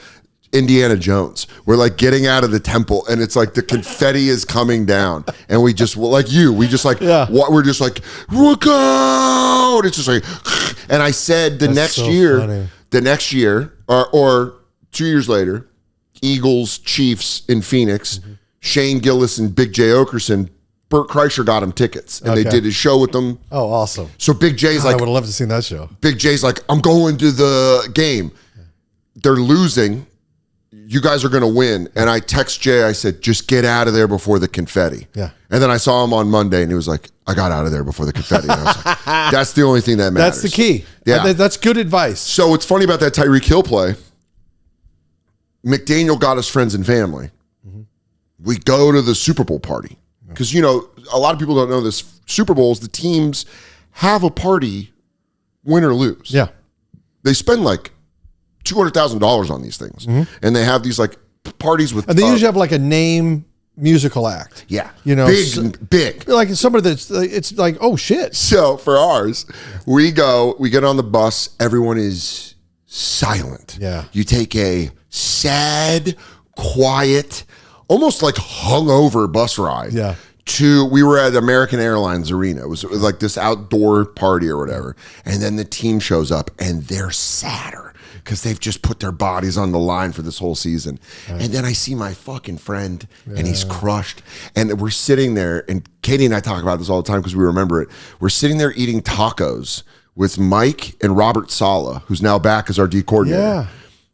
Indiana Jones. We're like getting out of the temple, and it's like the confetti is coming down. And we just, like you, we're just like, look out. It's just like, and I said the next year, or 2 years later, Eagles, Chiefs in Phoenix, Shane Gillis and Big J. Okerson, Bert Kreischer got him tickets, and they did his show with them. Oh, awesome. So Big J's like, I would have loved to see that show. Big J's like, I'm going to the game. They're losing. You guys are going to win. And I text Jay, I said, just get out of there before the confetti. Yeah. And then I saw him on Monday, and he was like, I got out of there before the confetti. And I was like, that's the only thing that matters. That's the key. Yeah. That's good advice. So what's funny about that Tyreek Hill play, McDaniel got us friends and family. We go to the Super Bowl party. Because, a lot of people don't know this. Super Bowls, the teams have a party, win or lose. Yeah. They spend like $200,000 on these things. And they have these like parties with... And they usually have like a name musical act. Yeah. Big. Like somebody that's, it's like, oh shit. So for ours, we get on the bus, everyone is silent. Yeah. You take a sad, quiet, almost like hungover bus ride. Yeah. We were at American Airlines Arena. It was like this outdoor party or whatever. And then the team shows up and they're sadder because they've just put their bodies on the line for this whole season. Right. And then I see my fucking friend and he's crushed. And we're sitting there, and Katie and I talk about this all the time because we remember it. We're sitting there eating tacos with Mike and Robert Saleh, who's now back as our D coordinator. Yeah.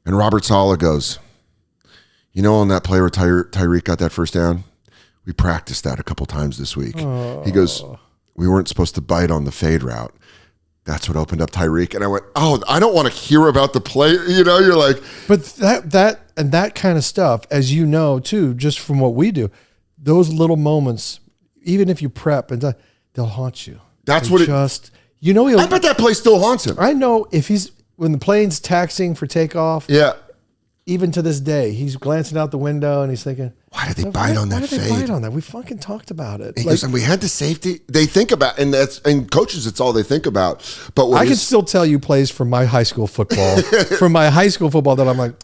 And Robert Saleh goes, on that play where Tyreek got that first down, we practiced that a couple times this week. Oh. He goes, we weren't supposed to bite on the fade route. That's what opened up Tyreek. And I went, I don't want to hear about the play. You're like. But that kind of stuff, as you know, too, just from what we do, those little moments, even if you prep, and they'll haunt you. That's I bet that play still haunts him. I know when the plane's taxiing for takeoff. Yeah. Even to this day, he's glancing out the window and he's thinking, why did they bite on that fade? Why did they bite on that? We fucking talked about it. And we had the safety. They think about, and coaches, it's all they think about. But I can still tell you plays from my high school football, that I'm like,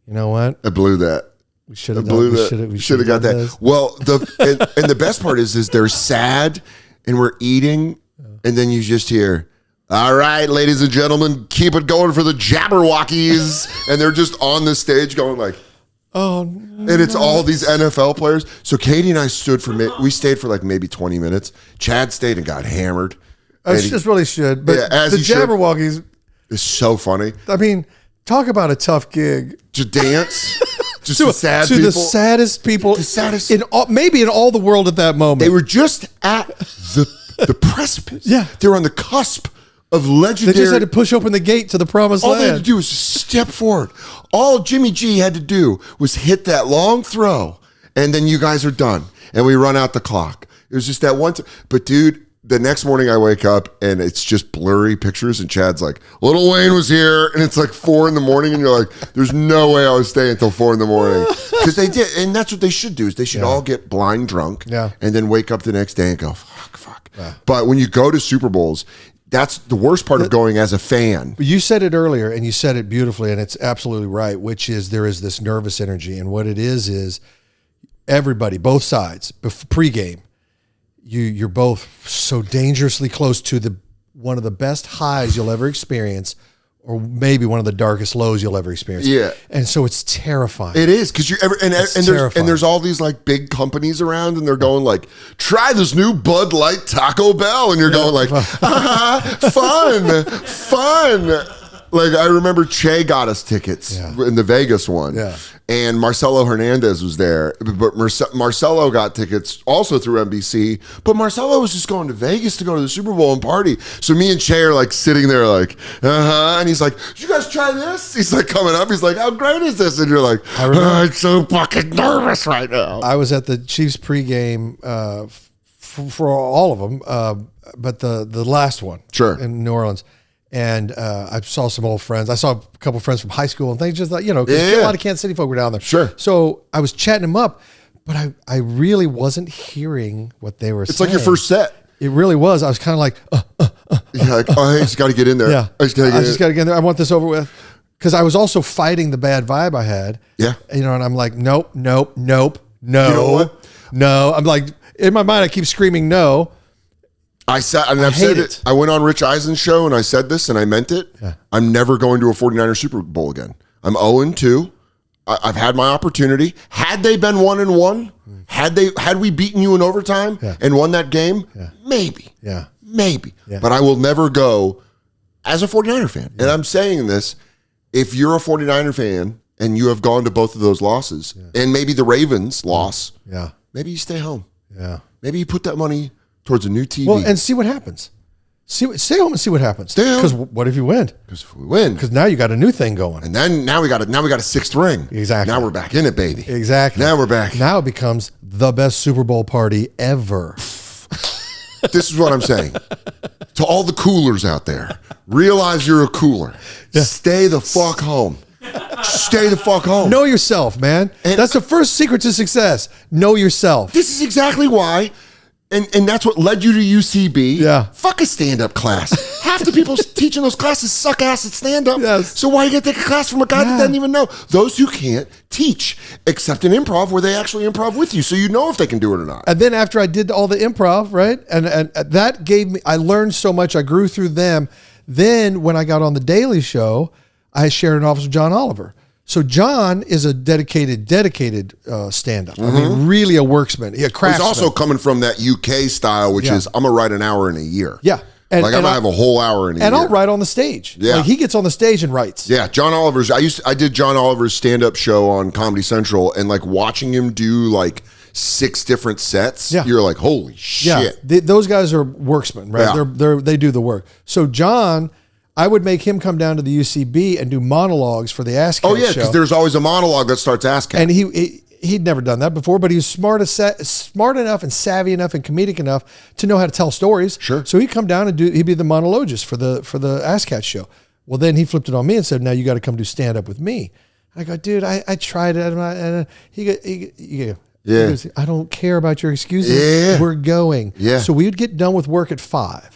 you know what? I blew that. We should have got that. This. Well, and the best part is they're sad and we're eating, and then you just hear, all right, ladies and gentlemen, keep it going for the Jabberwockies. And they're just on the stage going like, Oh, and it's all these NFL players. So Katie and I we stayed for like maybe 20 minutes. Chad stayed and got hammered. I just really should. But the Jabberwockies is so funny. I mean, talk about a tough gig. To dance. Just the sad people. The saddest people. The saddest. Maybe in all the world at that moment. They were just at the precipice. Yeah. They were on the cusp of legendary. They just had to push open the gate to the promised land. All they had to do was just step forward. All Jimmy G had to do was hit that long throw, and then you guys are done. And we run out the clock. It was just that one time. But dude, the next morning I wake up and it's just blurry pictures, and Chad's like, Lil Wayne was here, and it's like 4 a.m, and you're like, there's no way I was staying until 4 a.m. Because they did, and that's what they should do, is they should all get blind drunk and then wake up the next day and go, fuck. Yeah. But when you go to Super Bowls, that's the worst part of going as a fan. But you said it earlier, and you said it beautifully, and it's absolutely right, which is there is this nervous energy, and what it is everybody, both sides, pregame, you're both so dangerously close to one of the best highs you'll ever experience, or maybe one of the darkest lows you'll ever experience. Yeah. And so it's terrifying. It is, because there's all these like big companies around, and they're going like, try this new Bud Light Taco Bell, and you're going like, fun. Like, I remember Che got us tickets in the Vegas one. Yeah. And Marcelo Hernandez was there. But Marcelo got tickets also through NBC. But Marcelo was just going to Vegas to go to the Super Bowl and party. So me and Che are like sitting there like, and he's like, you guys try this? He's like coming up. He's like, how great is this? And you're like, I'm so fucking nervous right now. I was at the Chiefs pregame for all of them, but the last one in New Orleans. And I saw some old friends. I saw a couple of friends from high school and things, just like, because a lot of Kansas City folk were down there. Sure. So I was chatting them up, but I really wasn't hearing what they were saying. It's like your first set. It really was. I was kind of like, You're like, I just got to get in there. Yeah. I just got to get in there. I want this over with. Because I was also fighting the bad vibe I had. Yeah. And I'm like, nope. You know what? No. I'm like, in my mind, I keep screaming no. I've said it. I went on Rich Eisen's show and I said this and I meant it. Yeah. I'm never going to a 49er Super Bowl again. I'm 0-2. I've had my opportunity. Had they been 1-1, had we beaten you in overtime and won that game, maybe. Yeah. Maybe. Yeah. But I will never go as a 49er fan. Yeah. And I'm saying this, if you're a 49er fan and you have gone to both of those losses, and maybe the Ravens loss, maybe you stay home. Yeah. Maybe you put that money towards a new TV. Well, and see what happens. Stay home and see what happens. Stay home. Because what if you win? Because if we win, because now you got a new thing going, and then now we got a sixth ring. Exactly. Now we're back in it, baby. Exactly. Now we're back. Now it becomes the best Super Bowl party ever. This is what I'm saying to all the coolers out there. Realize you're a cooler. Yeah. Stay the fuck home. Stay the fuck home. Know yourself, man. And that's the first secret to success. Know yourself. This is exactly why. And that's what led you to UCB. Yeah. Fuck a stand-up class. Half the people teaching those classes suck ass at stand-up. Yes. So why you gonna take a class from a guy that doesn't even know? Those who can't teach, except in improv where they actually improv with you, so you know if they can do it or not. And then after I did all the improv, right? And that gave me, I learned so much. I grew through them. Then when I got on the Daily Show, I shared an office with John Oliver. So John is a dedicated stand-up. Mm-hmm. I mean, really a worksman, a craftsman. He's also coming from that UK style, which is I'm gonna write an hour in a year. Yeah, I'm gonna have a whole hour in a year. And I'll write on the stage. Yeah, like he gets on the stage and writes. Yeah, John Oliver's. I did John Oliver's stand-up show on Comedy Central, and like watching him do like 6 different sets. Yeah. You're like, holy shit. Yeah, those guys are worksmen, right? Yeah. They do the work. So John, I would make him come down to the UCB and do monologues for the Ask Cat show. Oh yeah, because there's always a monologue that starts Ask Cat. And he'd never done that before, but he was smart enough and savvy enough and comedic enough to know how to tell stories. Sure. So he'd come down and he'd be the monologist for the Ask Cat show. Well, then he flipped it on me and said, "Now you got to come do stand up with me." And I go, "Dude, I tried it." And he goes, "I don't care about your excuses. Yeah. We're going." Yeah. So we would get done with work at 5.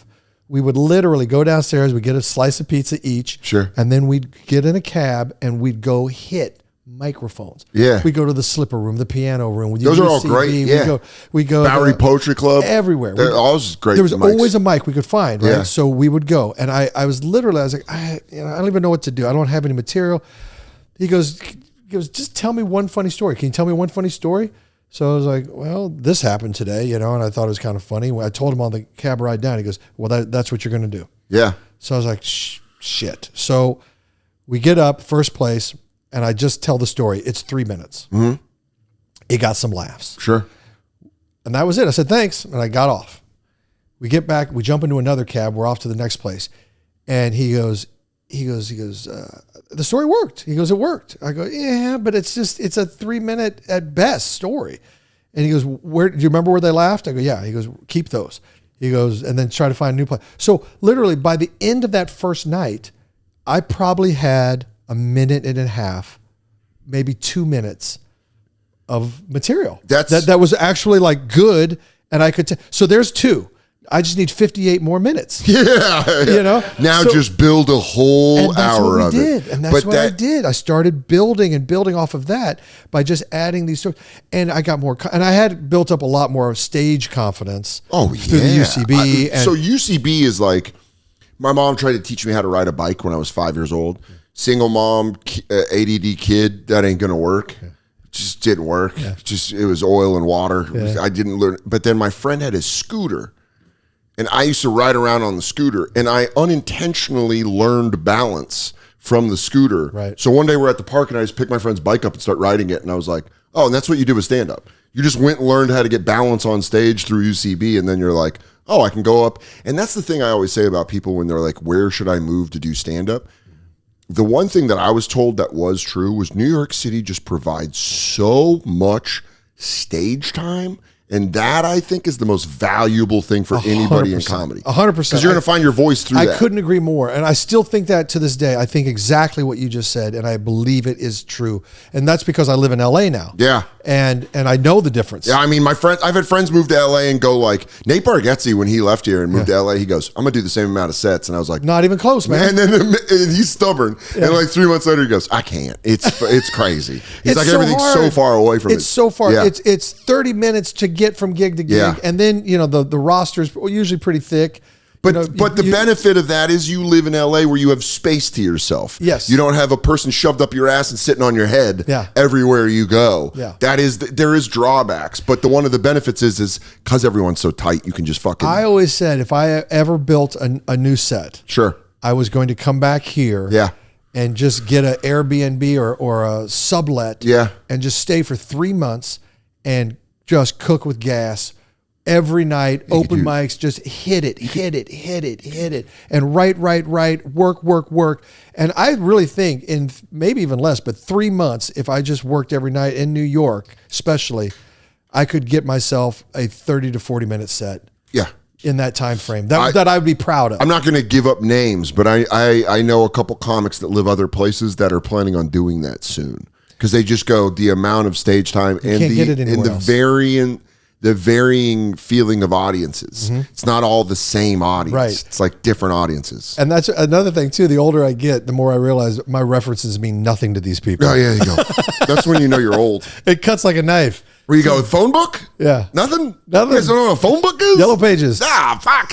We would literally go downstairs, we'd get a slice of pizza each. Sure. And then we'd get in a cab and we'd go hit microphones. Yeah. We go to the slipper room, the piano room. Those are all great. Yeah. We go Bowery Poetry Club. Everywhere. They're always great. There was always a mic we could find, right? Yeah. So we would go. And I was like, I don't even know what to do. I don't have any material. He goes, goes, just tell me one funny story. Can you tell me one funny story? So I was like, well, this happened today, you know, and I thought it was kind of funny. I told him on the cab ride down, he goes, well, that's what you're going to do. Yeah. So I was like, shit. So we get up, first place, and I just tell the story. It's 3 minutes. Mm-hmm. It got some laughs. Sure. And that was it. I said, thanks. And I got off. We get back, we jump into another cab. We're off to the next place. And he goes, the story worked. He goes, it worked. I go, yeah, but it's a 3 minute at best story. And he goes, do you remember where they laughed? I go, yeah. He goes, keep those. He goes, and then try to find a new place. So literally by the end of that first night, I probably had a minute and a half, maybe 2 minutes of material that was actually like good. And I could, so there's two. I just need 58 more minutes. Yeah. You know? Now just build a whole hour of it. And that's what I did. I started building off of that by just adding these stories. And I got more, and I had built up a lot more stage confidence through the UCB. So UCB is like, my mom tried to teach me how to ride a bike when I was 5 years old. Single mom, ADD kid, that ain't going to work. Yeah. Just didn't work. Yeah. It was oil and water. Yeah. I didn't learn. But then my friend had his scooter. And I used to ride around on the scooter, and I unintentionally learned balance from the scooter. Right. So one day we're at the park, and I just picked my friend's bike up and start riding it, and I was like, oh, and that's what you do with stand-up. You just went and learned how to get balance on stage through UCB, and then you're like, oh, I can go up. And that's the thing I always say about people when they're like, where should I move to do stand-up? The one thing that I was told that was true was New York City just provides so much stage time. And that, I think, is the most valuable thing for anybody in comedy. 100%. Because you're going to find your voice through that. I couldn't agree more. And I still think that to this day. I think exactly what you just said, and I believe it is true. And that's because I live in LA now. Yeah. And I know the difference. Yeah, I mean, I've had friends move to LA and go like, Nate Bargatze, when he left here and moved to LA, he goes, I'm going to do the same amount of sets. And I was like, not even close, man. And then he's stubborn. Yeah. And like 3 months later, he goes, I can't. It's crazy. He's like, everything's so far away from it. It's so far. Yeah. It's 30 minutes to get from gig to gig. Yeah. And then, you know, the roster's usually pretty thick. But the benefit of that is you live in LA where you have space to yourself. Yes. You don't have a person shoved up your ass and sitting on your head everywhere you go. Yeah. There is drawbacks, but one of the benefits is because everyone's so tight, you can just fucking. I always said if I ever built a new set, sure, I was going to come back here. Yeah. And just get an Airbnb or a sublet. Yeah. And just stay for 3 months and just cook with gas. Every night, open mics, just hit it, and write, work. And I really think in maybe even less, but 3 months, if I just worked every night in New York, especially, I could get myself a 30 to 40 minute set. Yeah. In that time frame that I would be proud of. I'm not going to give up names, but I know a couple comics that live other places that are planning on doing that soon because they just go the amount of stage time and the varying feeling of audiences. Mm-hmm. It's not all the same audience. Right. It's like different audiences. And that's another thing too. The older I get, the more I realize my references mean nothing to these people. Oh yeah, you go. That's when you know you're old. It cuts like a knife. Where you go, phone book? Yeah. Nothing? You guys don't know what a phone book is? Yellow Pages. Fuck.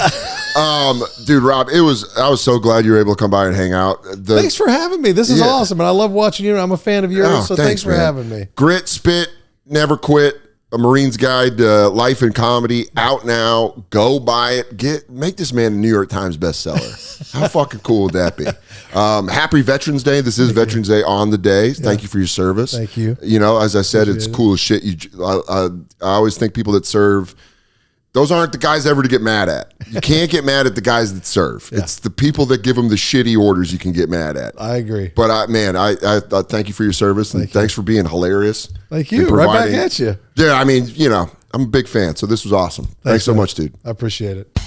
Dude, Rob, I was so glad you were able to come by and hang out. Thanks for having me. This is awesome. And I love watching you. I'm a fan of yours. So thanks for having me. Grit, Spit, Never Quit. A Marine's Guide to Life and Comedy, out now. Go buy it. Make this man a New York Times bestseller. How fucking cool would that be? Happy Veterans Day. This is Veterans Day on the day. Thank you for your service. Thank you. You know, as I said, it's cool as shit. I always think people that serve, those aren't the guys ever to get mad at. You can't get mad at the guys that serve. Yeah. It's the people that give them the shitty orders you can get mad at. I agree. But I thank you for your service and thanks for being hilarious. Thank you. Right back at you. Yeah, I mean, you know, I'm a big fan. So this was awesome. Thanks so much, dude. I appreciate it.